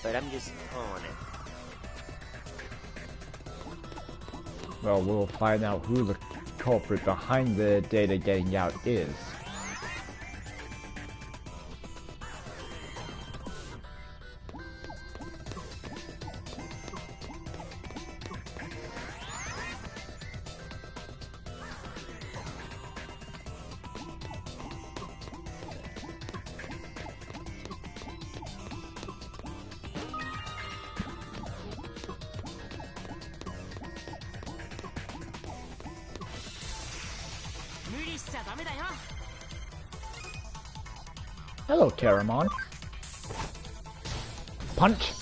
but I'm just calling it. Well, we'll find out who the culprit behind the data getting out is. Hello, Caramon. Punch!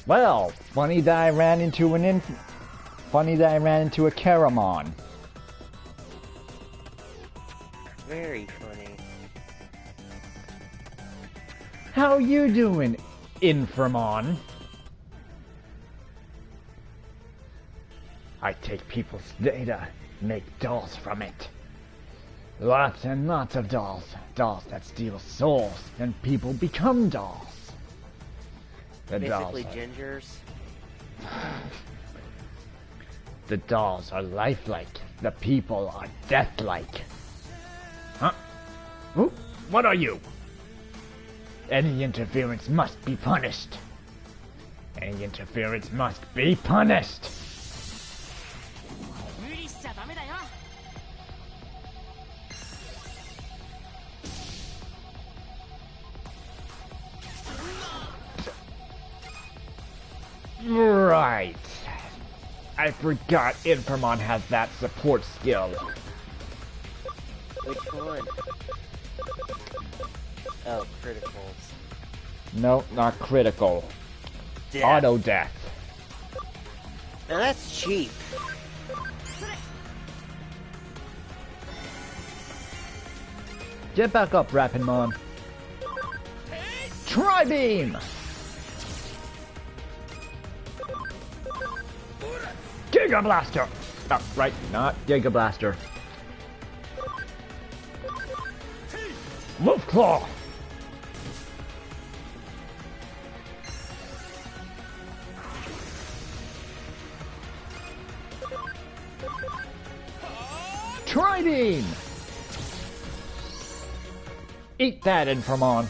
Well, funny that I ran into a Caramon. Very funny. How you doing, Inframon? I take people's data, make dolls from it. Lots and lots of dolls. Dolls that steal souls, and people become dolls. The Basically dolls gingers. The dolls are lifelike. The people are deathlike. Huh? Who? What are you? Any interference must be punished. Any interference must be punished. Right. I forgot Inframon has that support skill. Which one? Oh, criticals. No, not critical. Death. Auto death. Now that's cheap. Get back up, Rapidmon. Tri-beam! Giga Blaster! Oh, right, not Giga Blaster. Wolf Claw! Tri-beam! Eat that, Inframon.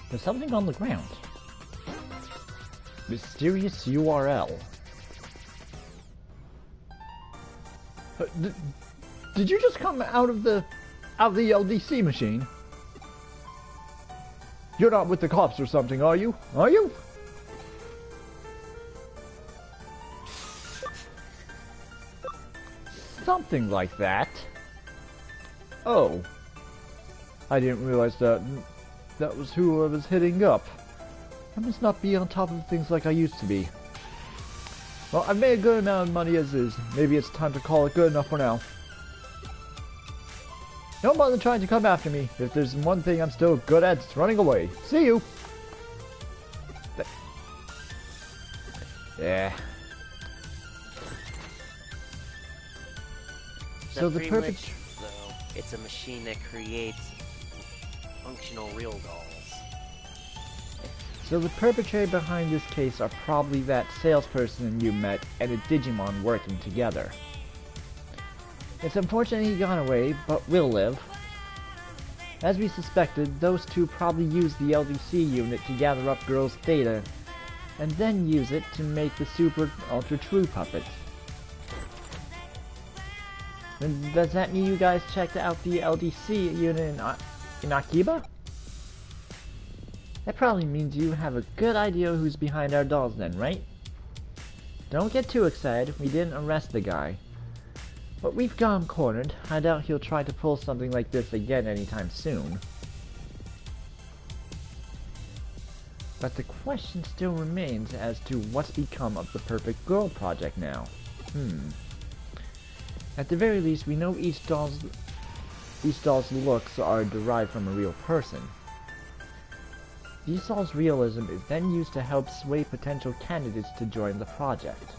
There's something on the ground. Mysterious URL. Did you just come out of the LDC machine? You're not with the cops or something, are you? Are you? Something like that. Oh. I didn't realize that was who I was hitting up. I must not be on top of things like I used to be. Well, I've made a good amount of money as is. Maybe it's time to call it good enough for now. Don't bother trying to come after me. If there's one thing I'm still good at, it's running away. See you! Yeah. So the perfect... though, it's a machine that creates functional real dolls. So the perpetrator behind this case are probably that salesperson you met and a Digimon working together. It's unfortunate he got away, but will live. As we suspected, those two probably used the LDC unit to gather up girls' data, and then use it to make the Super Ultra True puppet. And does that mean you guys checked out the LDC unit in Akiba? That probably means you have a good idea who's behind our dolls then, right? Don't get too excited, we didn't arrest the guy. But we've got him cornered. I doubt he'll try to pull something like this again anytime soon. But the question still remains as to what's become of the Perfect Girl project now. At the very least, we know each doll's looks are derived from a real person. These dolls' realism is then used to help sway potential candidates to join the project.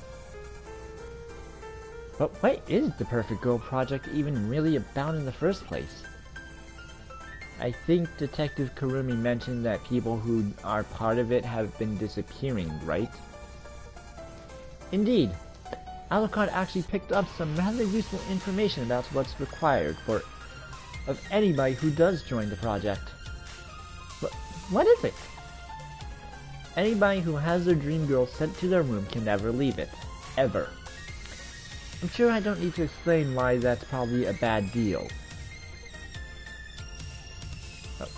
But what is the Perfect Girl project even really about in the first place? I think Detective Kurumi mentioned that people who are part of it have been disappearing, right? Indeed. Alucard actually picked up some rather useful information about what's required of anybody who does join the project. What is it? Anybody who has their dream girl sent to their room can never leave it. Ever. I'm sure I don't need to explain why that's probably a bad deal.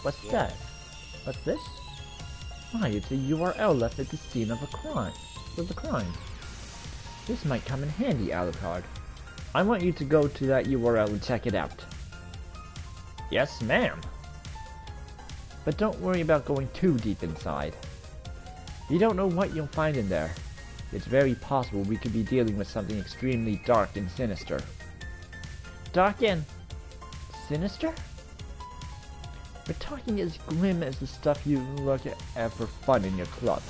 What's that? What's this? Why, it's a URL left at the scene of a crime. This might come in handy, Alucard. I want you to go to that URL and check it out. Yes, ma'am. But don't worry about going too deep inside. You don't know what you'll find in there. It's very possible we could be dealing with something extremely dark and sinister. Dark and... sinister? We're talking as grim as the stuff you look at for fun in your club.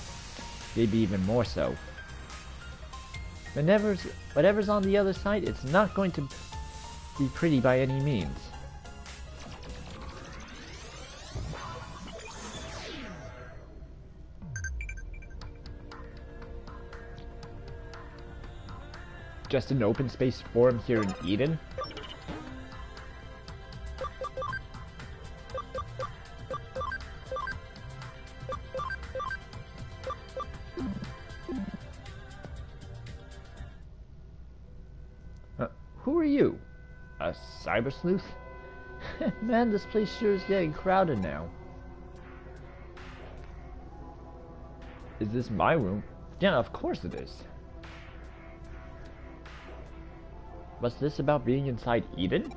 Maybe even more so. Whatever's on the other side, it's not going to be pretty by any means. Just an open space forum here in Eden? Who are you? A Cybersleuth? Man, this place sure is getting crowded now. Is this my room? Yeah, of course it is. What's this about being inside Eden?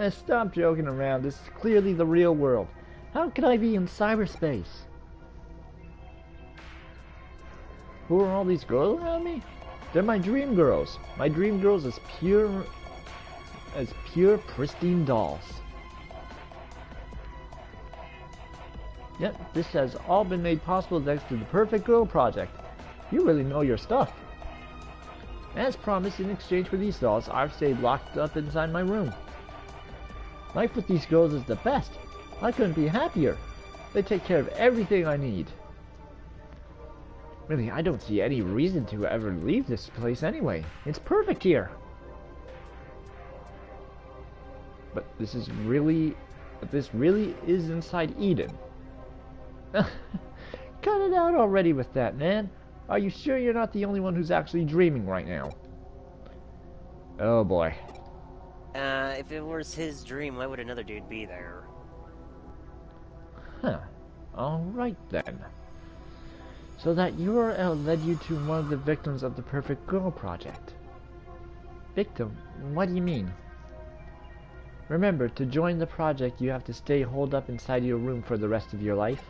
Stop joking around, this is clearly the real world. How could I be in cyberspace? Who are all these girls around me? They're my dream girls. My dream girls as pure, pristine dolls. Yep, this has all been made possible thanks to the Perfect Girl project. You really know your stuff. As promised, in exchange for these dolls, I've stayed locked up inside my room. Life with these girls is the best. I couldn't be happier. They take care of everything I need. Really, I don't see any reason to ever leave this place anyway. It's perfect here. But this really is inside Eden. Cut it out already with that, man. Are you sure you're not the only one who's actually dreaming right now? Oh boy. If it was his dream, why would another dude be there? Huh. Alright then. So that URL led you to one of the victims of the Perfect Girl Project. Victim? What do you mean? Remember, to join the project you have to stay holed up inside your room for the rest of your life.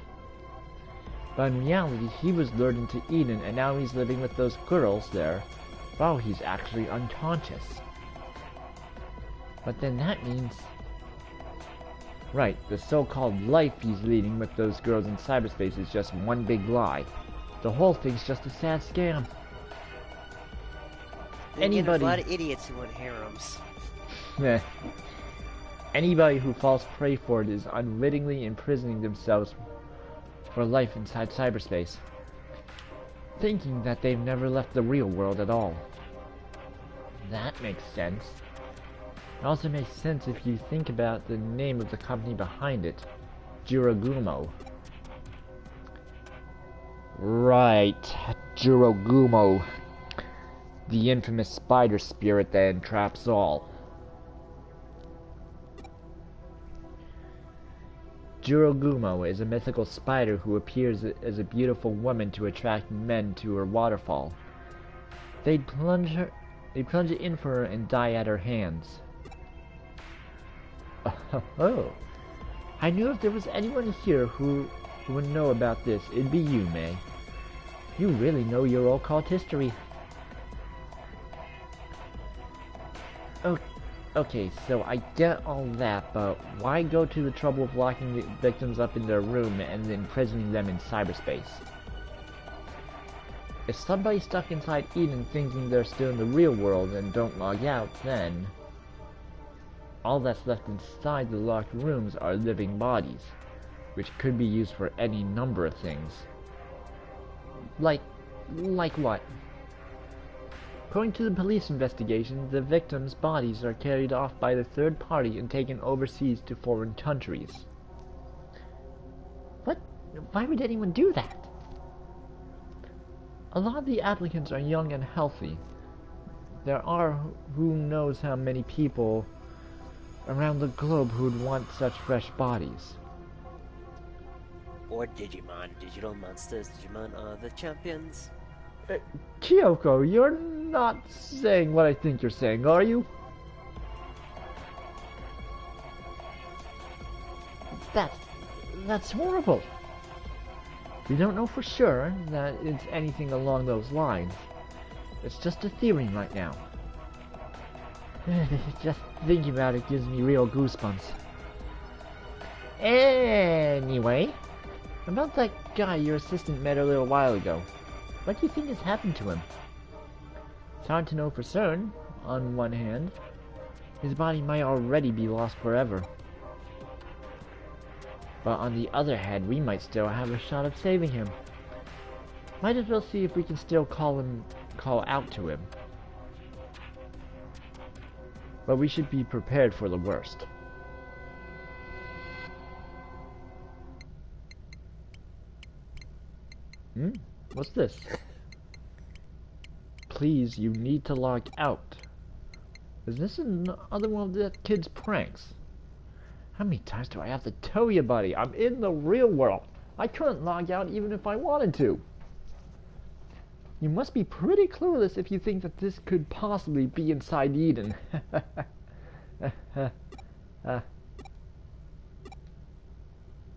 But in reality, he was lured into Eden and now he's living with those girls there while he's actually unconscious. But then that means... Right, the so-called life he's leading with those girls in cyberspace is just one big lie. The whole thing's just a sad scam. There's a lot of idiots who want harems. Meh. Anybody who falls prey for it is unwittingly imprisoning themselves for life inside cyberspace, thinking that they've never left the real world at all. That makes sense. It also makes sense if you think about the name of the company behind it, Jiragumo. Right, Jiragumo. The infamous spider spirit that entraps all. Jiragumo is a mythical spider who appears as a beautiful woman to attract men to her waterfall. They plunge it in for her and die at her hands. Oh, I knew if there was anyone here who would know about this, it'd be you, May. You really know your occult history. Okay, so I get all that, but why go to the trouble of locking the victims up in their room and then imprisoning them in cyberspace? If somebody's stuck inside Eden thinking they're still in the real world and don't log out, then all that's left inside the locked rooms are living bodies, which could be used for any number of things. Like what? According to the police investigation, the victims' bodies are carried off by the third party and taken overseas to foreign countries. What? Why would anyone do that? A lot of the applicants are young and healthy. There are who knows how many people around the globe who'd want such fresh bodies. Or Digimon. Digital monsters. Digimon are the champions. Kyoko, you're not saying what I think you're saying, are you? That's horrible. We don't know for sure that it's anything along those lines. It's just a theory right now. Just thinking about it gives me real goosebumps. Anyway, about that guy your assistant met a little while ago. What do you think has happened to him? It's hard to know for certain. On one hand, his body might already be lost forever. But on the other hand, we might still have a shot of saving him. Might as well see if we can still call out to him. But we should be prepared for the worst. What's this? Please, you need to log out. Is this another one of that kid's pranks? How many times do I have to tell you, buddy? I'm in the real world. I couldn't log out even if I wanted to. You must be pretty clueless if you think that this could possibly be inside Eden.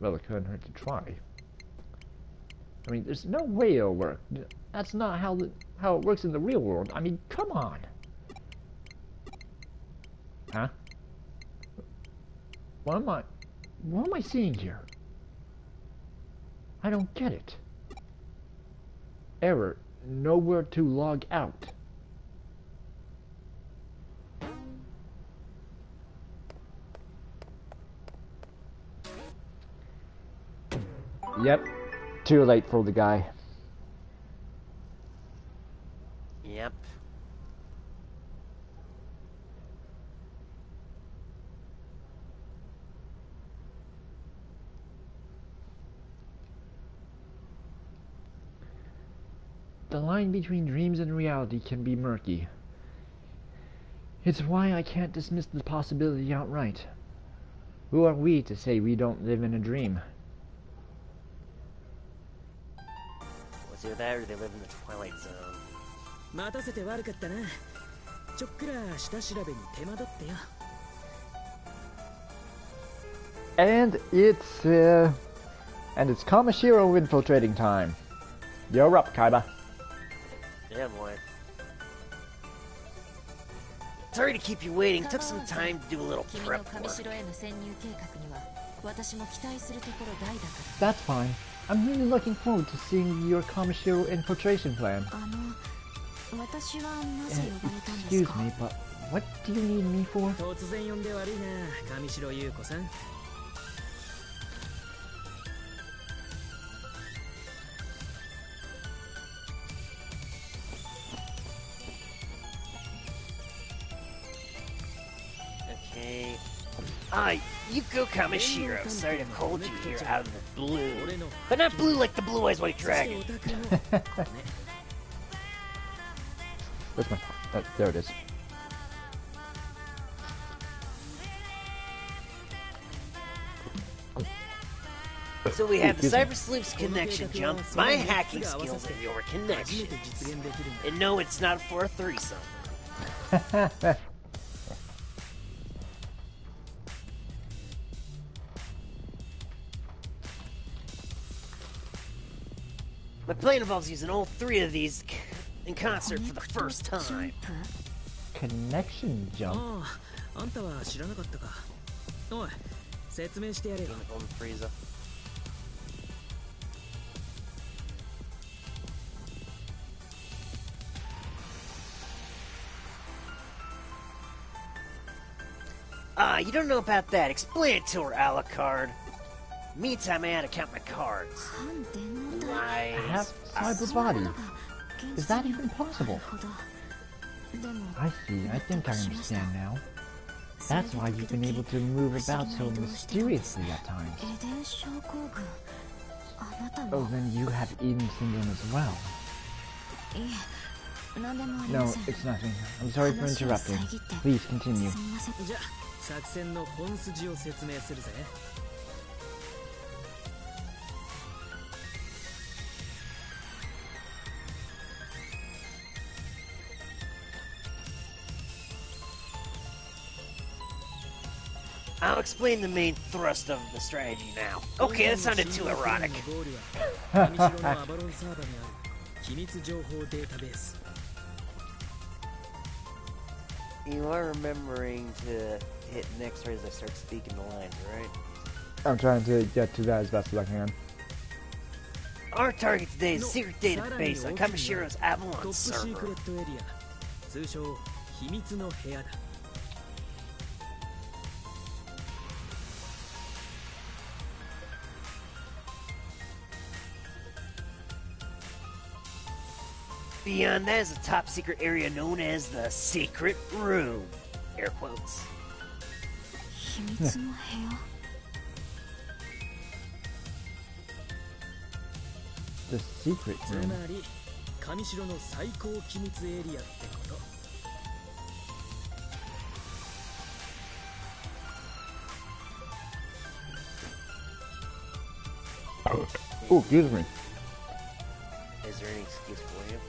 Well, it couldn't hurt to try. I mean, there's no way it'll work. That's not how it works in the real world. I mean, come on. Huh? What am I seeing here? I don't get it. Error. Nowhere to log out. Yep. Too late for the guy. Yep. The line between dreams and reality can be murky. It's why I can't dismiss the possibility outright. Who are we to say we don't live in a dream? Was either that or they live in the Twilight Zone. 待たせて悪かったな。ちょっくら下調べに手間取ってよ。And it's Kamashiro infiltrating time. You're up, Kaiba. Yeah, boy. Sorry to keep you waiting. Took some time to do a little prep work. That's fine. I'm really looking forward to seeing your Kamashiro infiltration plan. Excuse me, but what do you need me for? 突然呼んで悪いな、上白優子さん。Okay. Yuko Kamishiro. Sorry to hold you here out of the blue. But not blue like the Blue Eyes White Dragon. Where's my... there it is. So we have the Cybersleuth's connection jump, my hacking skills, and your connection. And no, it's not for a threesome. My plan involves using all three of these in concert for the first time. Connection jump? ああ、あんたは知らなかったか。おい、説明してやれよ。Golden Frieza. You don't know about that. Explain it to her, Alucard. Meantime, I had to count my cards. I have cyber body. Is that even possible? I see. I think I understand now. That's why you've been able to move about so mysteriously at times. Oh, then you have Eden syndrome as well. No, it's nothing. I'm sorry for interrupting. Please continue. じゃあ、作戦の本筋を説明するぜ。I'll explain the main thrust of the strategy now. Okay, that sounded too erotic. You are remembering to hit next right as I start speaking the lines, right? I'm trying to get to that as best as I can. Our target today is a secret database on Kamashiro's Avalon server. Beyond that is a top secret area known as the Secret Room. Air quotes. The Secret Room. Oh, excuse me. Is there any excuse for you?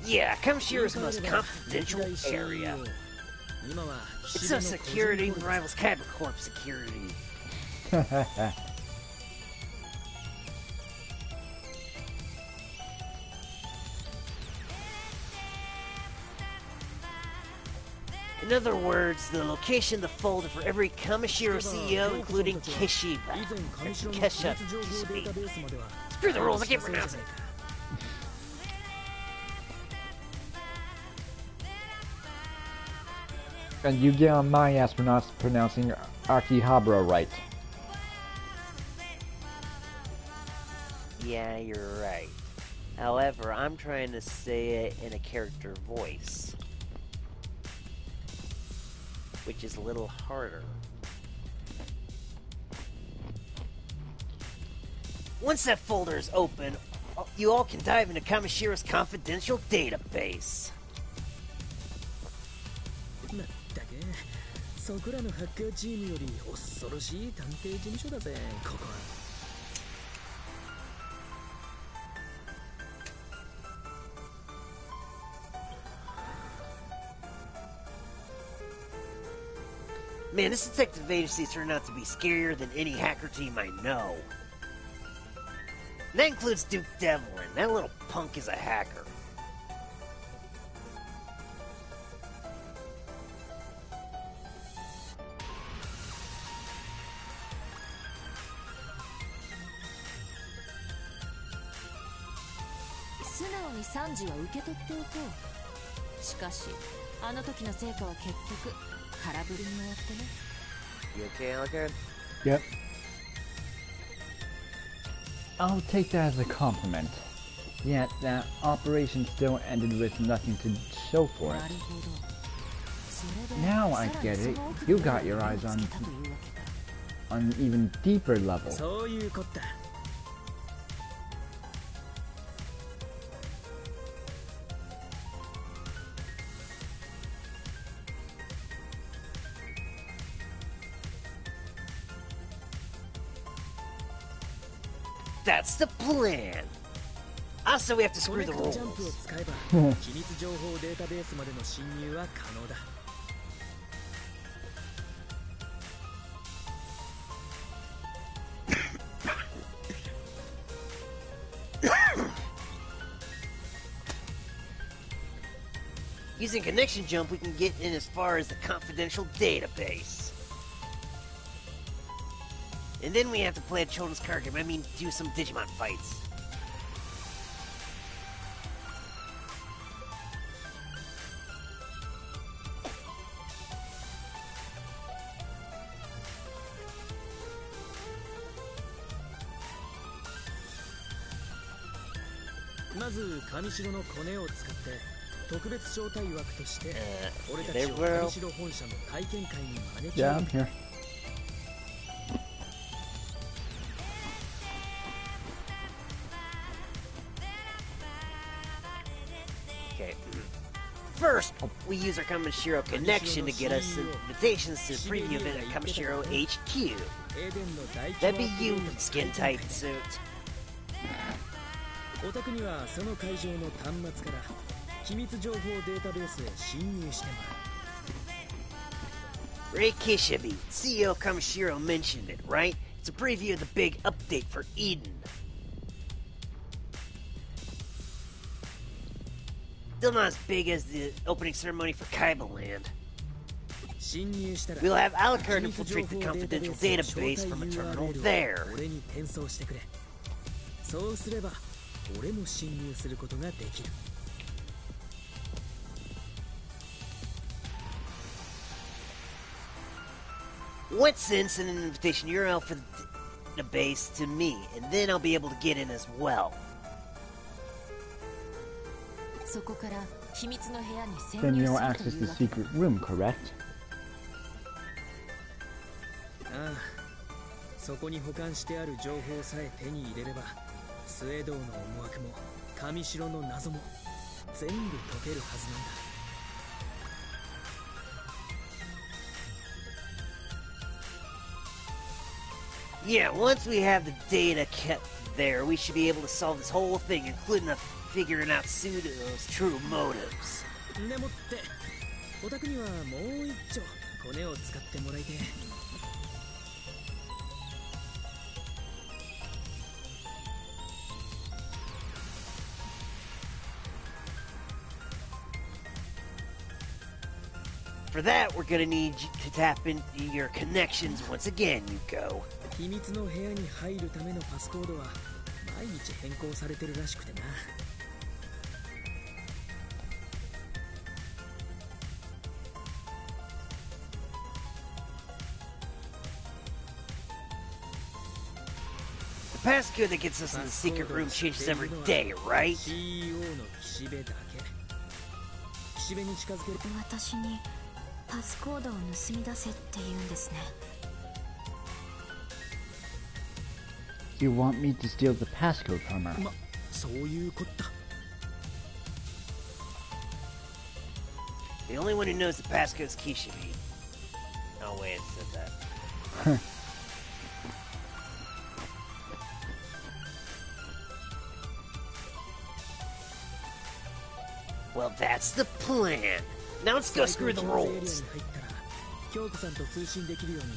Yeah, Kamashiro's most confidential area. It's so secure it even rivals Cyber Corp security. In other words, the location of the folder for every Kamashiro CEO, including Kishiba. Kesha. Screw the rules, I can't pronounce it. And you get on my ass for not pronouncing Akihabara right. Yeah, you're right. However, I'm trying to say it in a character voice, which is a little harder. Once that folder is open, you all can dive into Kamashiro's confidential database. まったくそこらのハッカーチームより恐ろしい探偵事務所だぜここは。Man, this detective agency turned out to be scarier than any hacker team I know. And that includes Duke Devlin. That little punk is a hacker. You okay, Alucard? Yep. I'll take that as a compliment. Yet, that operation still ended with nothing to show for it. Now I get it. You got your eyes on an even deeper level. そういうこった。That's the plan. Also, we have to screw the コネクトジャン rules. プを使えば機密情報データベースまでの侵入は可能だ。Using connection jump, we can get in as far as the confidential database. And then we have to play a children's card game. I mean, do some Digimon fights. Yeah, I'm here. Okay. First, we use our Kamashiro connection to get us invitations to the preview event at Kamashiro HQ. That'd be you, skin tight suit. お宅にはその会場の端末から機密情報データベースへ侵入してもらう。 Ray Kishibe, CEO Kamashiro mentioned it, right? It's a preview of the big update for Eden. Still not as big as the opening ceremony for Kaibaland. We'll have Alucard infiltrate the confidential database from a terminal there. 俺に転送してくれ。そうすれば俺も侵入することができる。 What sense in an invitation URL for the base to me, and then I'll be able to get in as well. Then you'll access the secret room, correct? ああ、そこに保管してある情報さえ手に入れれば、スウェードの思惑も上城の謎も全部解けるはずなんだ。 Yeah, once we have the data kept there, we should be able to solve this whole thing, including figuring out Pseudo's true motives. でもって、お宅にはもう一丁コネを使ってもらいて。 For that, we're gonna need you to tap into your connections once again, Yuko. 秘密の部屋に入るためのパスコードは毎日変更されてるらしくてな。 The passcode that gets us in the secret room changes every day, right? CEO の岸辺だけ。岸辺に近づける。私にパスコードを盗み出せって言うんですね。 You want me to steal the passcode from her? そういうこった。 The only one who knows the passcode's Kishibe. No way it said that. Well, that's the plan. Now let's go screw the rolls. 京子さんと通信できるように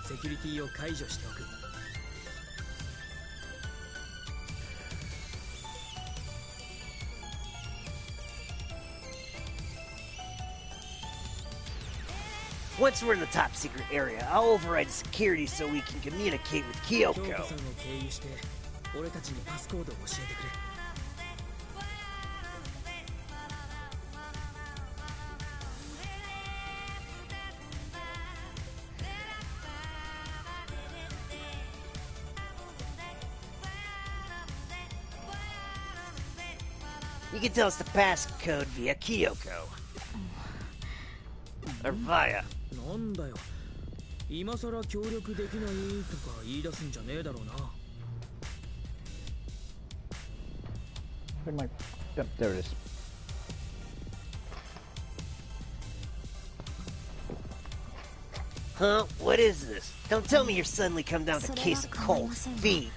セキュリティを解除しておく。 Once we're in the top secret area, I'll override the security so we can communicate with 京子 Kyoko. さんを経由して俺たちにパスコードを教えてくれ。 You can tell us the passcode via Kyoko. Or via. なんだよ。今さら協力できないとか言い出すんじゃねえだろうな。 Where'd my... Yep, there it is. Huh? What is this? Don't tell me you're suddenly come down with a case of cold feet.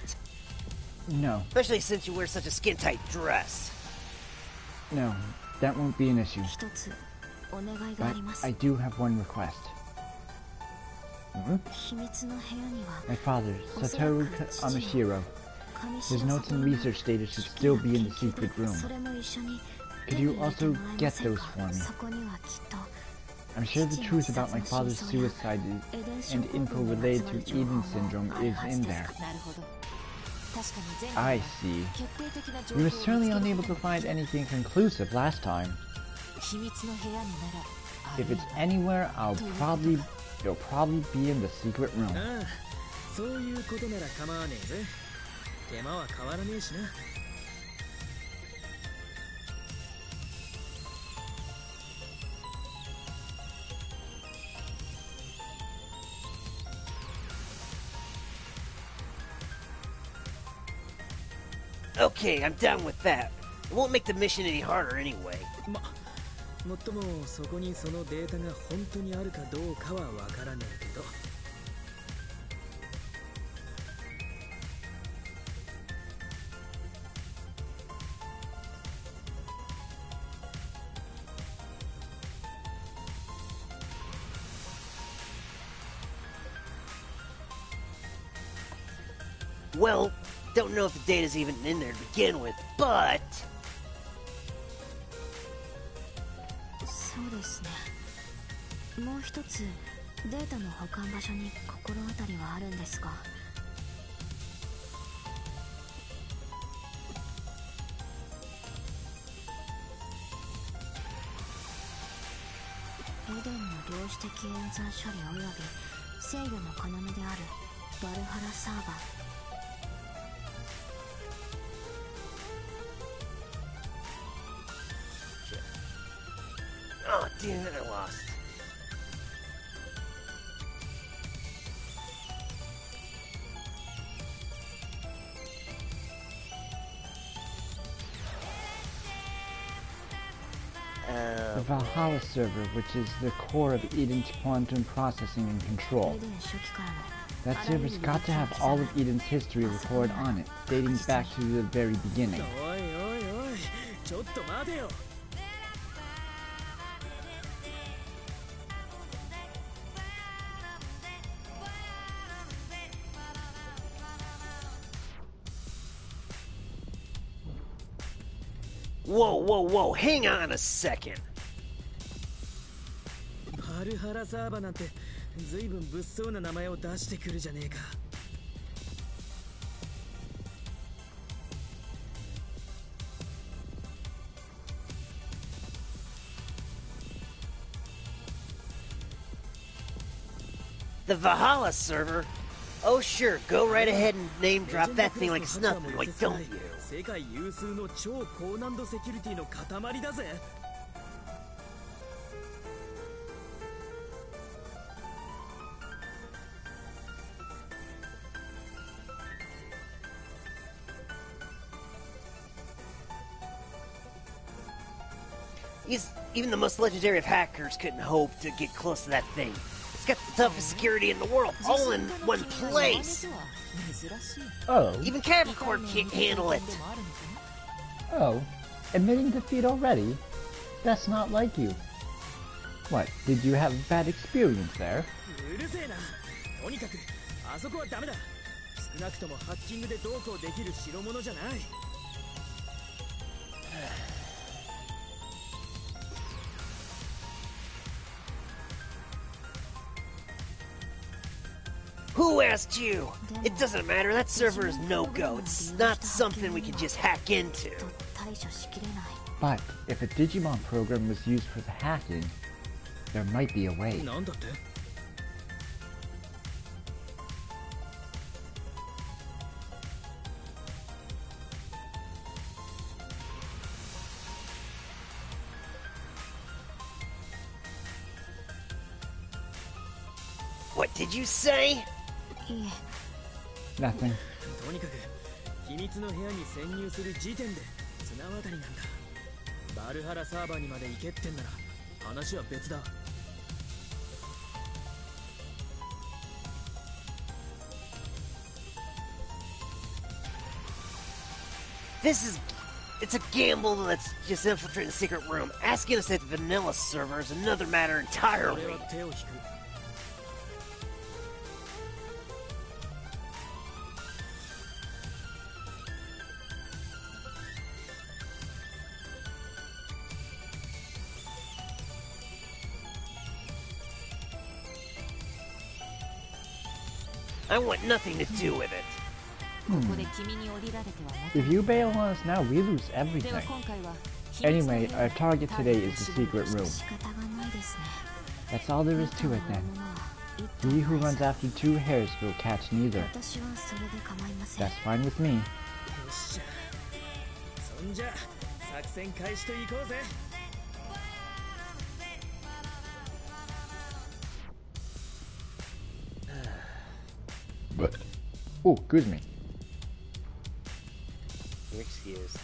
No, Especially since you wear such a skin-tight dress. no, that won't be an issue. 一つお願いがあ But ります。 I do have one request. 秘密の部屋には My father, Satoru Amashiro, his notes and research data should still be in the secret room. それも一緒に Could you also get those for me? そこにはきっと I'm sure the truth about my father's suicide and info related to Eden syndrome is in there. なるほど。確かに前 I 回 see. 決定的な情 We 報 were を certainly 見 unable つけ to find anything conclusive last time. 秘密の部屋になら If it's anywhere, it'll probably be in the secret room. ああ、そういうことなら構わねえぜ。手間は変わらねえしな。 Okay, I'm done with that. It won't make the mission any harder anyway. もっともそこにそのデータが本当にあるかどうかはわからねえけど。 Well, don't know if the data's even in there to begin with, but... そうですね。もう一つデータの保管場所に心当たりはあるんですが、エデンの量子的演算処理および制御の要であるバルハラサーバー。 Oh, damn it, I lost. The Valhalla server, which is the core of Eden's quantum processing and control. エデン初期からの That server's got to have all of Eden's history recorded on it, dating back to the very beginning. おいおいおい、ちょっと待てよ。 Whoa, whoa, whoa, hang on a second. バルハラサーバなんてずいぶん物騒な名前を出してくるじゃねえか。 The Valhalla server? Oh sure, go right ahead and name drop that thing like it's nothing, why don't you? 世界有数の超高難度セキュリティの塊だぜ。Even the most legendary of hackers couldn't hope to get close to that thing. It's got the toughest security in the world, all in one place. Oh. Even Capricorn can't handle it. Oh. Admitting defeat already? That's not like you. What, did you have a bad experience there? うるせえな。とにかくあそこはダメだ。少なくともハッキングでどうこうできる代物じゃない。Who asked you? It doesn't matter, that server is no-go. It's not something we can just hack into. But if a Digimon program was used for the hacking, there might be a way. なんだって？ What did you say? Nothing. とにかく秘密の部屋に潜入する時点で綱渡りなんだ。バルハラサーバーにまで行けってんなら話は別だ。 It's a gamble that's just infiltrating the secret room. Asking us at the vanilla server is another matter entirely. 俺は手を引く。 I want nothing to do with it. If you bail on us now, we lose everything. Anyway, our target today is the secret room. That's all there is to it then. He who runs after two hares will catch neither. That's fine with me. よっしゃ。そんじゃ作戦開始といこうぜ。 Oh, excuse me. You're excused.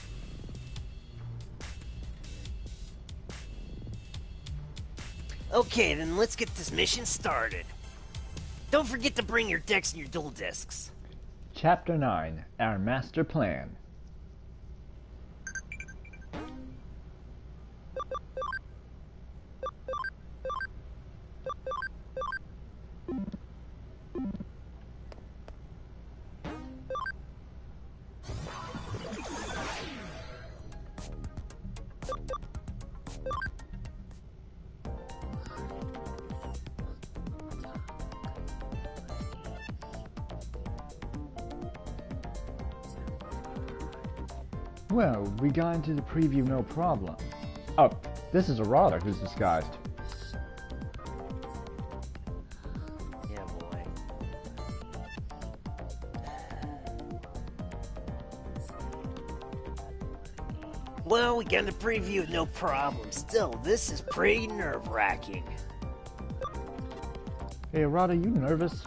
Okay, then let's get this mission started. Don't forget to bring your decks and your dual discs. Chapter 9, Our Master Plan. Well, we got into the preview no problem. Oh, this is Arata who's disguised. Yeah, boy. Well, we got into preview with no problem. Still, this is pretty nerve-wracking. Hey Arata, you nervous?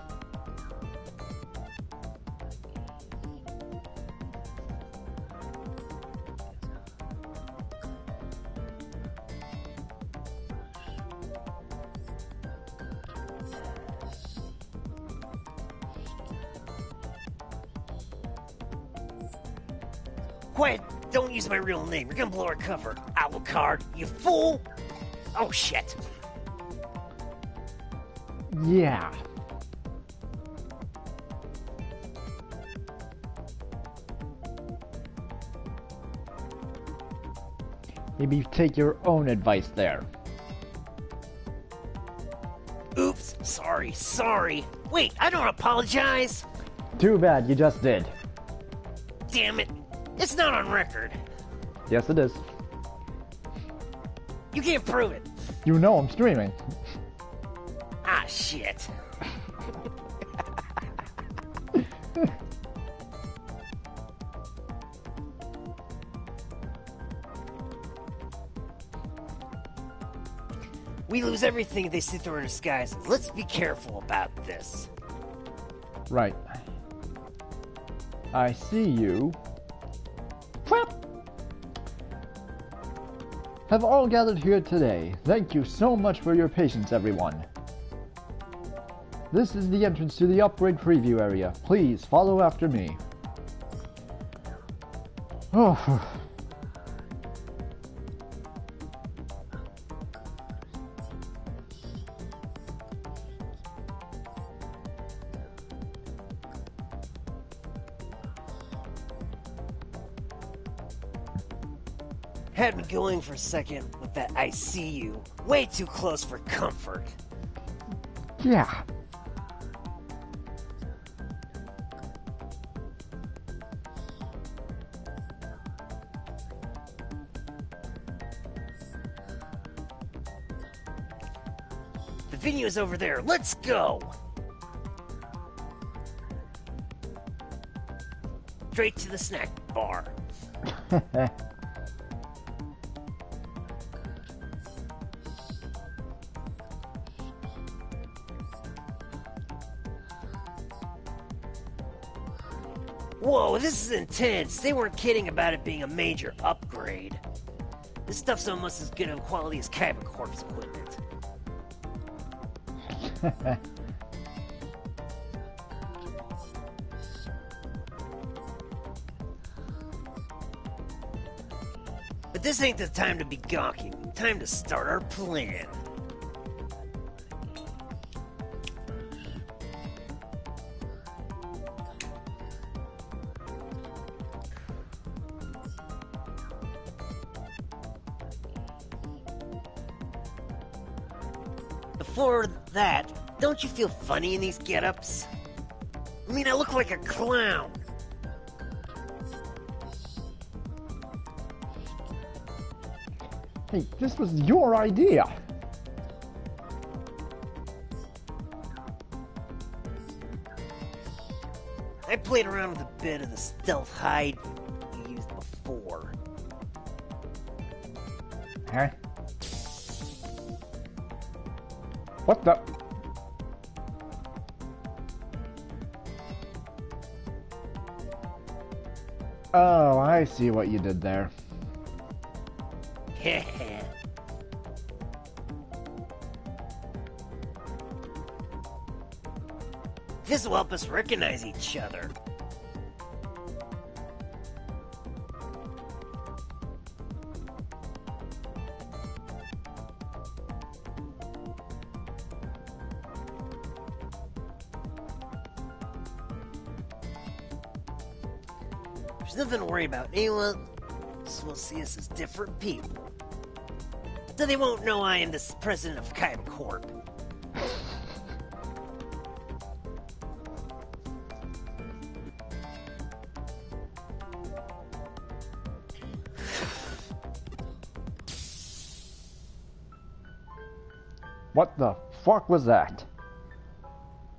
Quiet! Don't use my real name. You're gonna blow our cover. Alucard, you fool! Oh shit! Yeah. Maybe take your own advice there. Oops, sorry. Wait, I don't apologize! Too bad, you just did. Damn it! It's not on record. Yes, it is. You can't prove it. You know I'm streaming. Ah, shit. We lose everything if they see through our disguises. Let's be careful about this. Right. I see you. Whap! have all gathered here today. Thank you so much for your patience, everyone. This is the entrance to the upgrade preview area. Please follow after me. Oh. Had me going for a second with that I see you. Way too close for comfort. Yeah. The venue is over there. Let's go! Straight to the snack bar. Whoa, this is intense. They weren't kidding about it being a major upgrade. This stuff's almost as good of quality as Cabin Corps equipment. But this ain't the time to be gawking. Time to start our plan. Before that, don't you feel funny in these get-ups? I mean, I look like a clown. Hey, this was your idea. I played around with a bit of the stealth hide you used before. Huh? What the? Oh, I see what you did there. This will help us recognize each other. There's nothing to worry about. Anyone will see us as different people. So they won't know I am the president of Cyber Corp. What the fuck was that?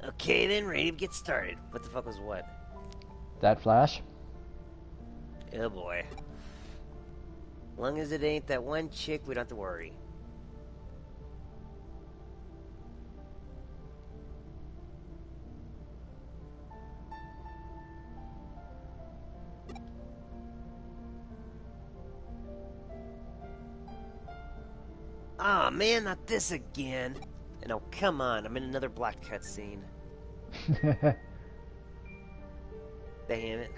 Okay then, ready to get started. What the fuck was what? That flash? Oh boy. Long as it ain't that one chick, we don't have to worry. Aw, man, not this again. And oh, come on, I'm in another black cutscene. Damn it.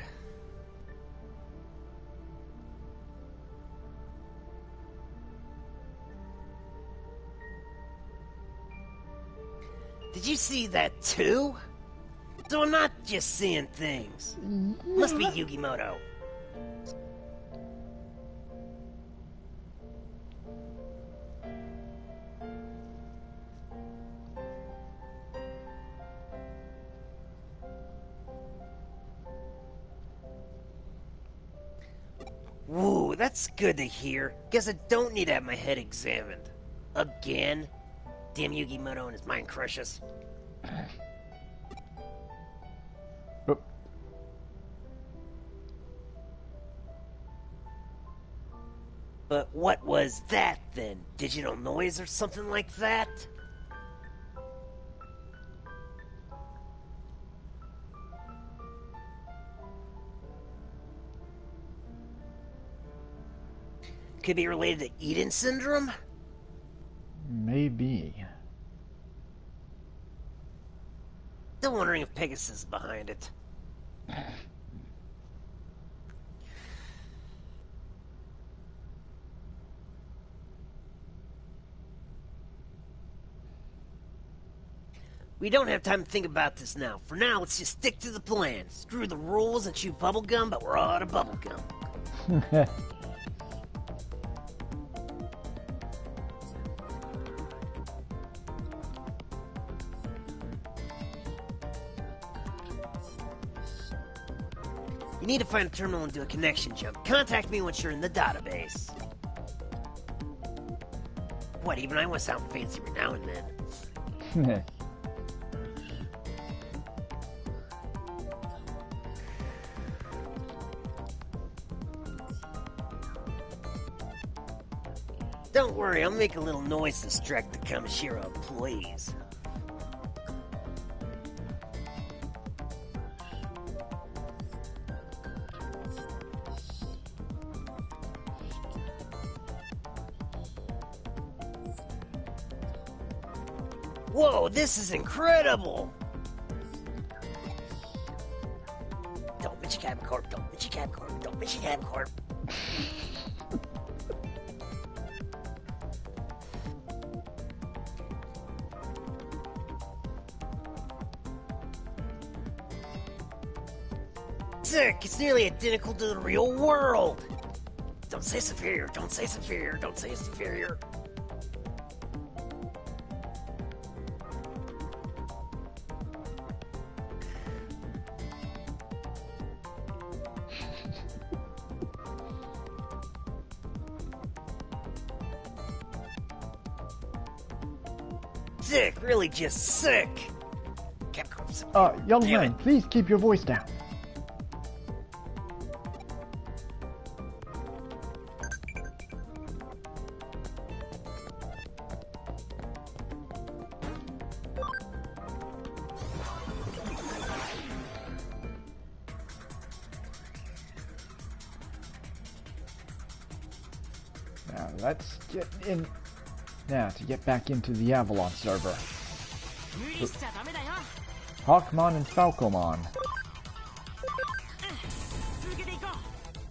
Did you see that too? So I'm not just seeing things. Must be Yugimoto. Woo, that's good to hear. Guess I don't need to have my head examined. Again? Damn Yugimoto and his mind crushes. Oh. But what was that then? Digital noise or something like that? Could be related to Eden syndrome? Maybe. Still wondering if Pegasus is behind it. We don't have time to think about this now. For now, let's just stick to the plan. Screw the rules and chew bubblegum, but we're out of bubblegum. You need to find a terminal and do a connection jump. Contact me once you're in the database. What, even I want to sound fancy every now and then. Don't worry, I'll make a little noise to distract the Kamishiro employees. Whoa, this is incredible! Don't mention Cabin Corp, don't mention Cabin Corp, don't mention Cabin Corp. Sick! It's nearly identical to the real world! Don't say superior, don't say superior, don't say superior. Sick, really just sick! Young man, please keep your voice down. Now let's get in. Now to get back into the Avalon server. Hawkmon and Falcomon.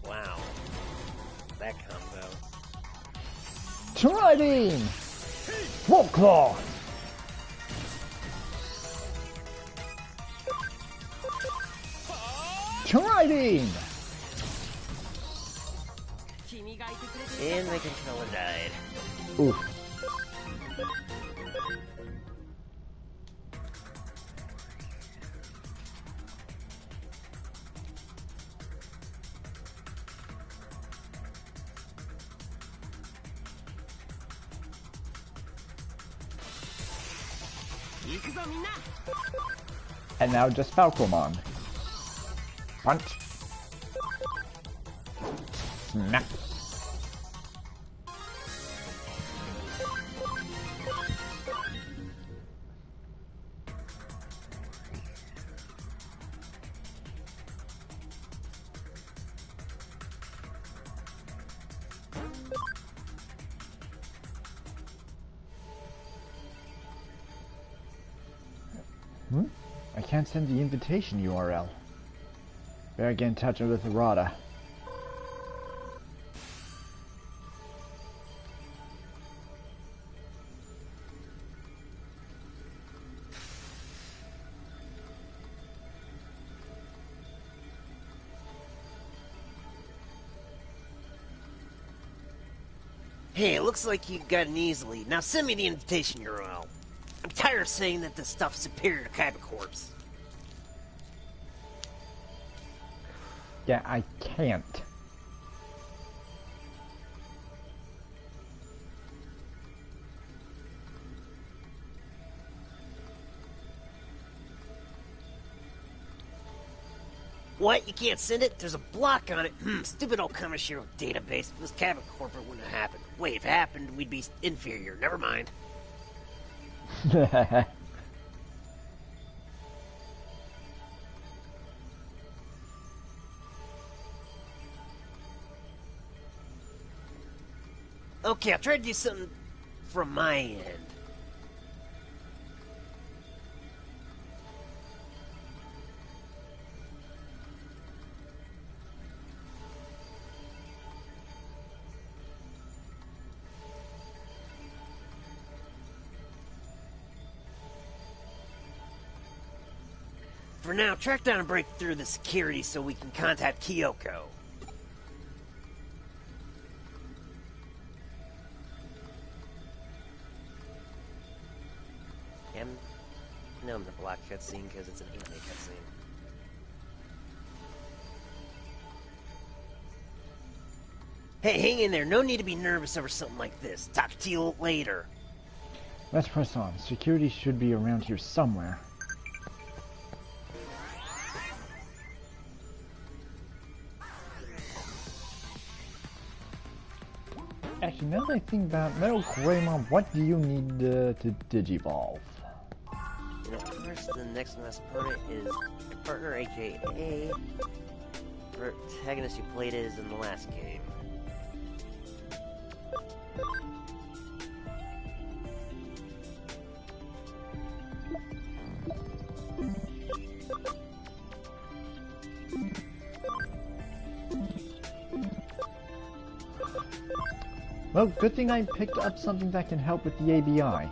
Wow. That combo. Tridine! Wolf Claw! Tridine! And the controller died. Oof. And now just Falcomon. Punch. Snap. I can't send the invitation URL. Better get in touch with Arata. Hey, it looks like you got an easily. Now send me the invitation URL. I'm tired of saying that this stuff's superior to Kyber Corpse. Yeah, I can't. What? You can't send it? There's a block on it. Stupid old Kamishiro database. If this Cabin Corporate wouldn't have happened. Wait, if it happened, we'd be inferior. Never mind. Okay, I'll try to do something from my end. For now, track down and break through the security so we can contact Kyoko. No, I'm the black cutscene because it's an anime cutscene. Hey, hang in there. No need to be nervous over something like this. Talk to you later. Let's press on. Security should be around here somewhere. Actually, now that I think about Metal Greymon, what do you need to digivolve? And of course, the next and last opponent is your partner, aka protagonist you played as in the last game. Well, good thing I picked up something that can help with the ABI.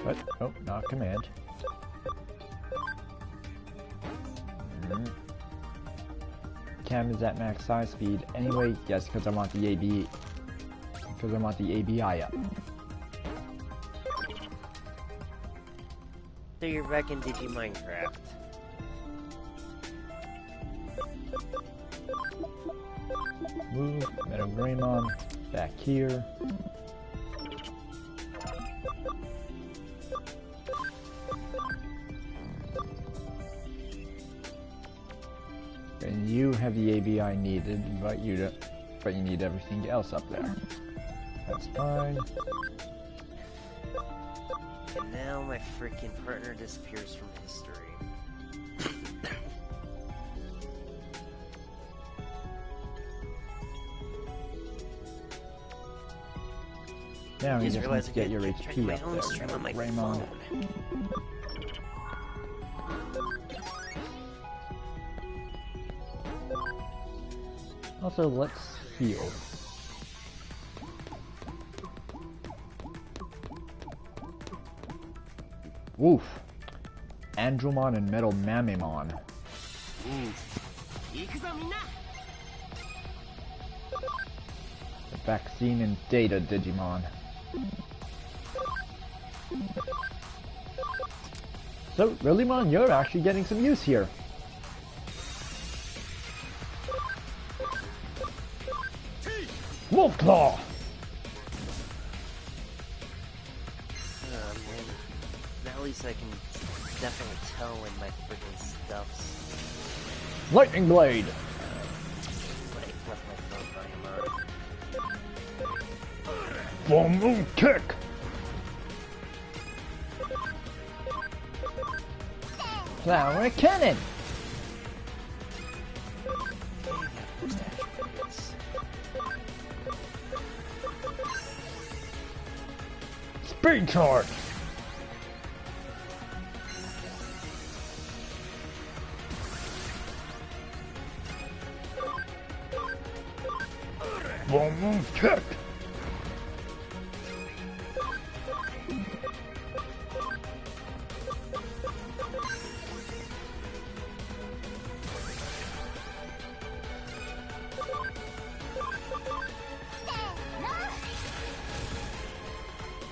What? Oh, not command. Cam is at max size speed. Anyway, yes, because I want the ABI. Because I want the ABI up. So you're back in Digiminecraft. Move, Metal Greymon, back here. And you have the ABI needed, but you don't. But you need everything else up there. That's fine. And now my freaking partner disappears from history. Now you just just need realized to I get could your check HP my up own there, stream on my Raymond. phone. Also, let's heal. Woof. Andromon and Metal Mamimon. The vaccine and data Digimon. So, Lilymon, you're actually getting some use here. Wolf Claw! Man. Now at least I can definitely tell when my freaking stuff's Lightning Blade! like left my phone volume on. Full Moon Kick! Flower Cannon! Speed Charge! Full Moon Kick!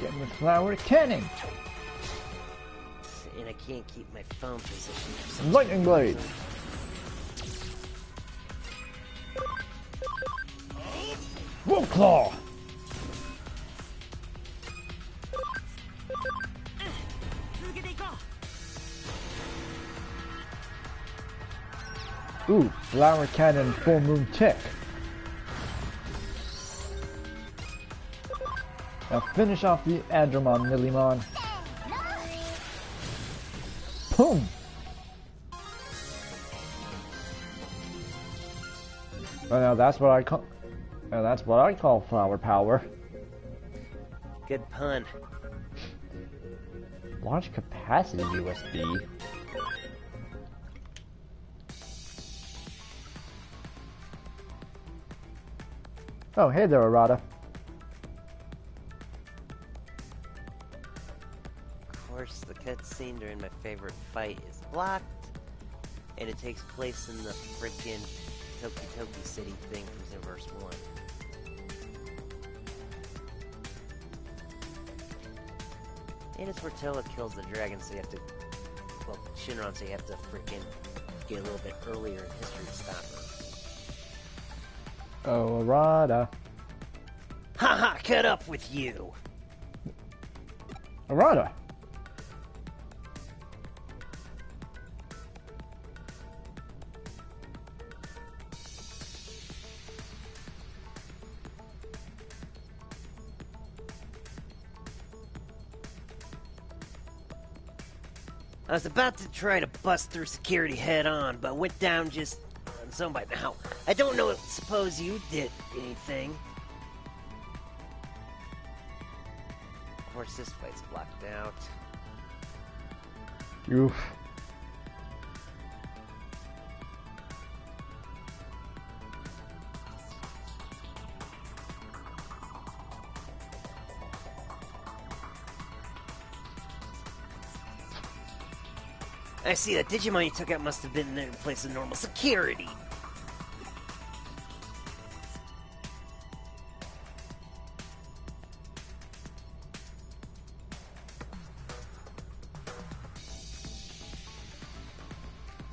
Get with Flower Cannon! And I can't keep my phone position. Lightning Blade! Wolf Claw! Ooh, Flower Cannon Full Moon Kick. Now finish off the Andromon, Lilymon. Boom! Oh no, that's what I call. Oh, that's what I call flower power. Good pun. Large capacity USB. Oh, hey there, Arata. Of course, the cutscene during my favorite fight is blocked, and it takes place in the frickin' Toki Toki City thing from Xenoverse 1. And it's where Toa kills the dragon, so you have to... Well, Shinron, so you have to frickin' get a little bit earlier in history to stop her. Oh, Arata. Haha, cut up with you! Arata! I was about to try to bust through security head on, but went down just on some by now. I don't know, suppose you did anything. Of course, this fight's blocked out. Oof. I see, that Digimon you took out must have been there in place of normal security.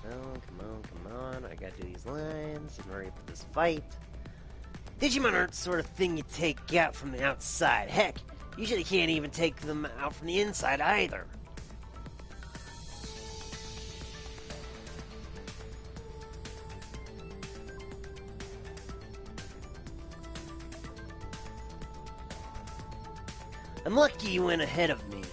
Come on, I gotta do these lines and hurry up with this fight. Digimon aren't the sort of thing you take out from the outside. Heck, usually you can't even take them out from the inside either. I'm lucky you went ahead of me.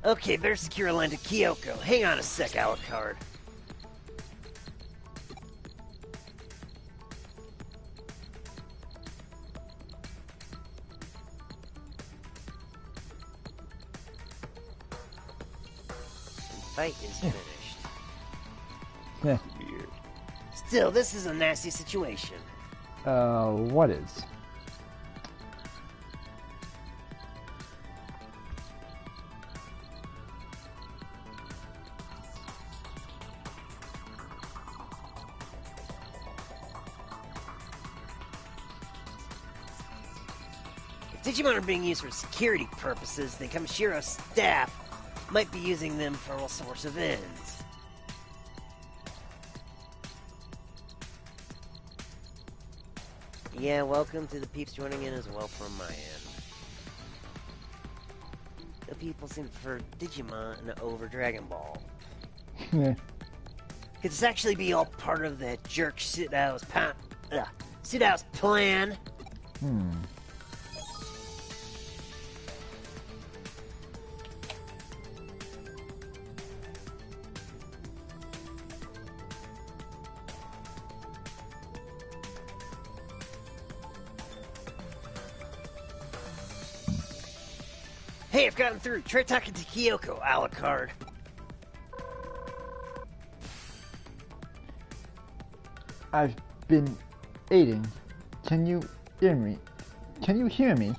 Okay, better secure a line to Kyoko. Hang on a sec, Alucard. Fight is finished. Yeah. Weird. Still, this is a nasty situation. What is? If Digimon are being used for security purposes, then Kamoshiro's staff might be using them for all sorts of ends. Yeah, welcome to the peeps joining in as well from my end. The people seem to prefer Digimon over Dragon Ball. Yeah. Could this actually be all part of that jerk Sudao's plan? Hey, I've gotten through. Try talking to Kyoko, Alucard. I've been aiding. Can you hear me? Can you hear me?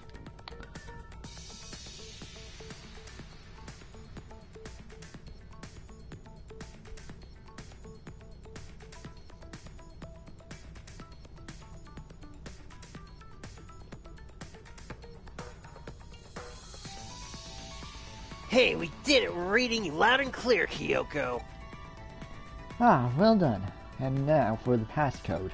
Hey, we did it! We're reading you loud and clear, Kyoko. Ah, well done. And now for the passcode.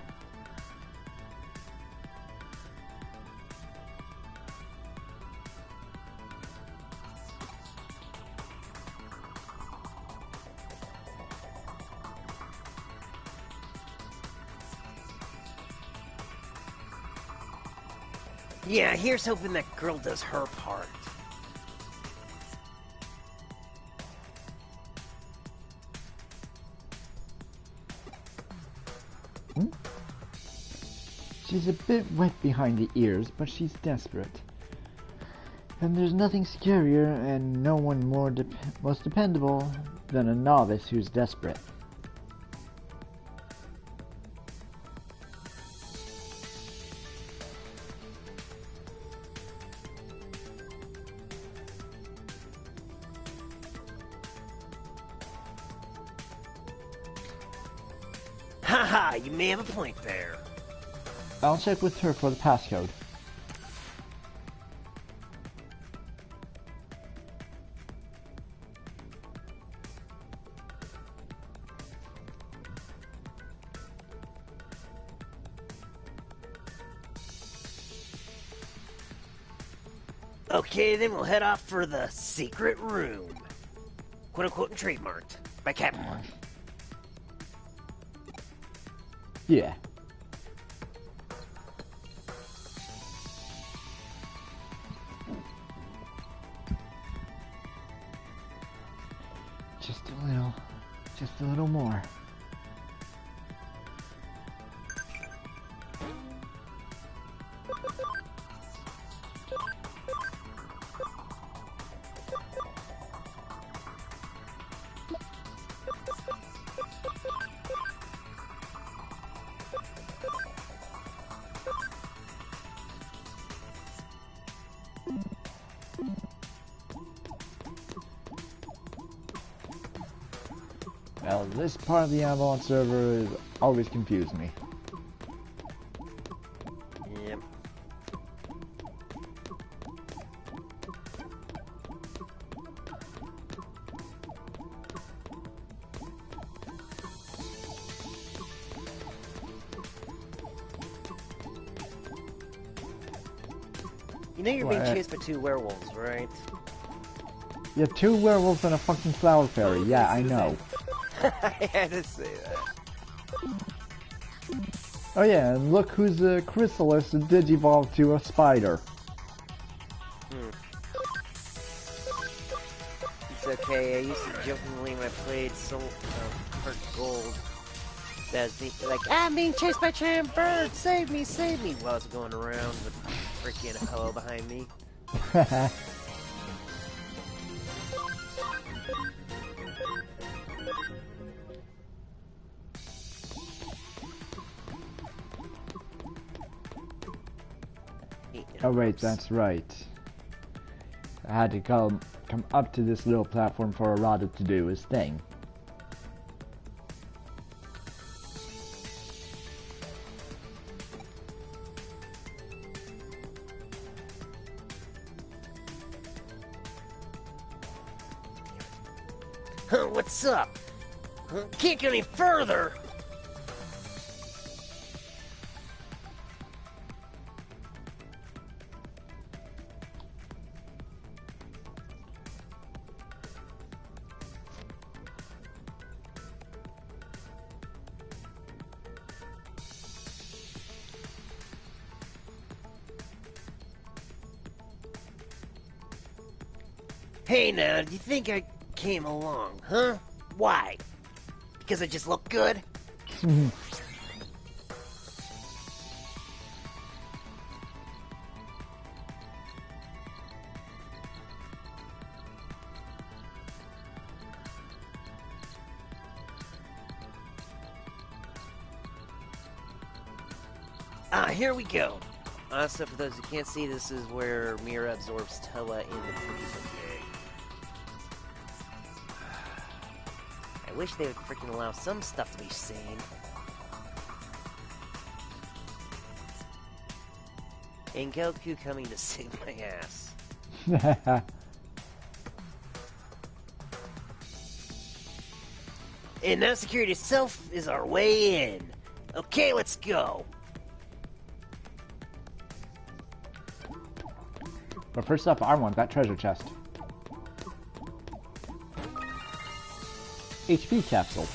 Yeah, here's hoping that girl does her part. She's a bit wet behind the ears, but she's desperate. And there's nothing scarier and no one most dependable than a novice who's desperate. Haha, you may have a point there. I'll check with her for the passcode. Okay, then we'll head off for the secret room. Quote unquote and trademarked by Captain Mark. Yeah. Just a little more. Well, this part of the Avalon server has always confused me. Yep. You know you're being chased by 2 werewolves, right? You have 2 werewolves and a fucking flower fairy. Yeah, I know. I had to say that. Oh yeah, and look who's a chrysalis and digivolved to a spider. It's okay, I used to jokingly when I played Heart Gold. That's me, like, I'm being chased by giant birds, save me, while I was going around with freaking hello behind me. Oh wait, that's right. I had to come up to this little platform for Arata to do his thing. Huh, what's up? Can't go any further! Hey now, do you think I came along, huh? Why? Because I just look good? Here we go. So for those who can't see, this is where Mira absorbs Tella in the freezer egg. I wish they would freaking allow some stuff to be seen. And Goku coming to save my ass. And now security itself is our way in. Okay, let's go. But first up, I want that treasure chest. HP capsule.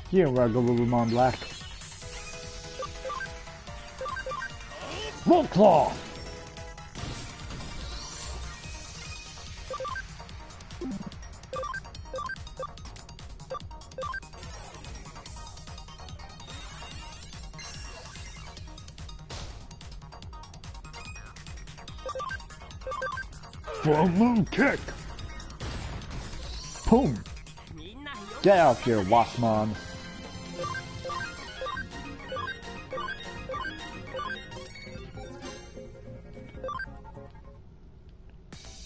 Here, Ragavulumon Black. Wolf Claw! Full moon kick! Boom! Get out here, Waspmon!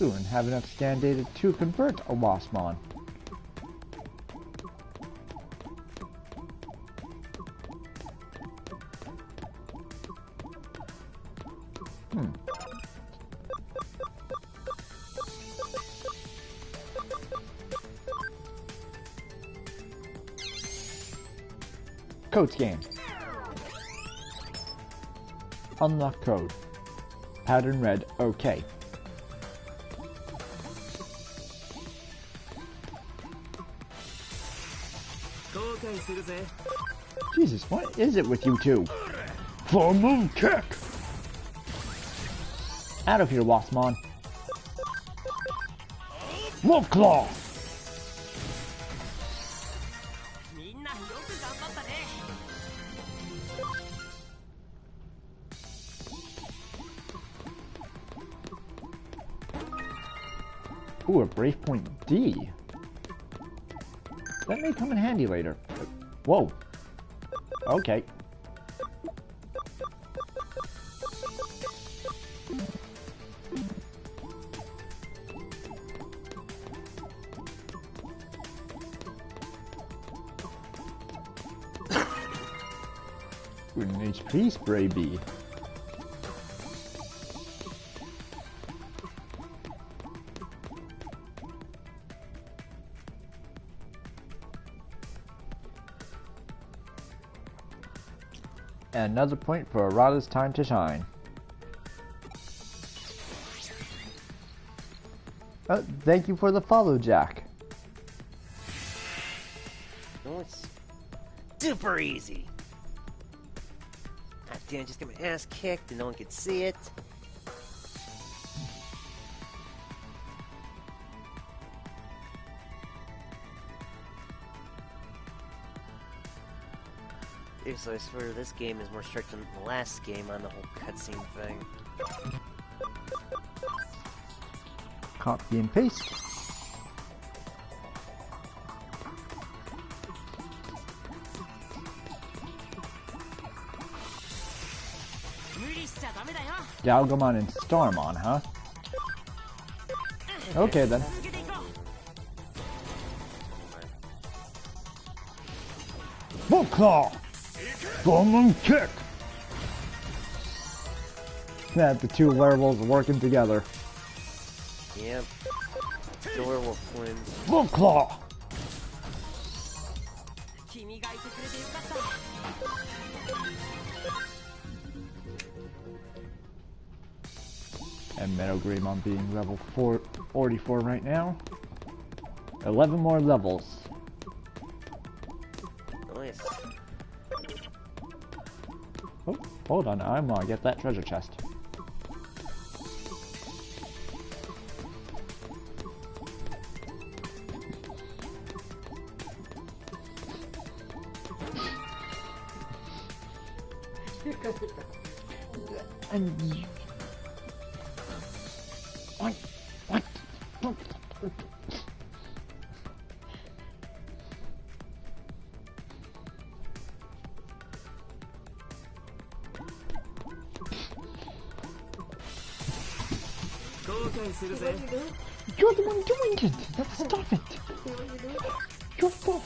Ooh, and have enough scan data to convert a Waspmon. Code scan. Unlock code. Pattern red, okay. Jesus, what is it with you two? Full moon kick! Out of here, Waspmon. Wolf Claw! Ooh, a Brave Point D. That may come in handy later. Whoa. Okay. Ooh, an HP spray bee. And another point for Arata's time to shine. Oh, thank you for the follow, Jack. No, it's super easy. God damn, just got my ass kicked and no one could see it. So I swear this game is more strict than the last game on the whole cutscene thing. Copy and paste. Galgamon and Starmon, huh? Okay then. Wolf Claw! Full moon kick! That the two werewolves working together. Yep. The werewolf twins. Wolf Claw! And Meadow Greymon being level 44 right now. 11 more levels. Nice. Oh, hold on, I'm gonna get that treasure chest. And what? You're the one doing it! Stop it! Your fault!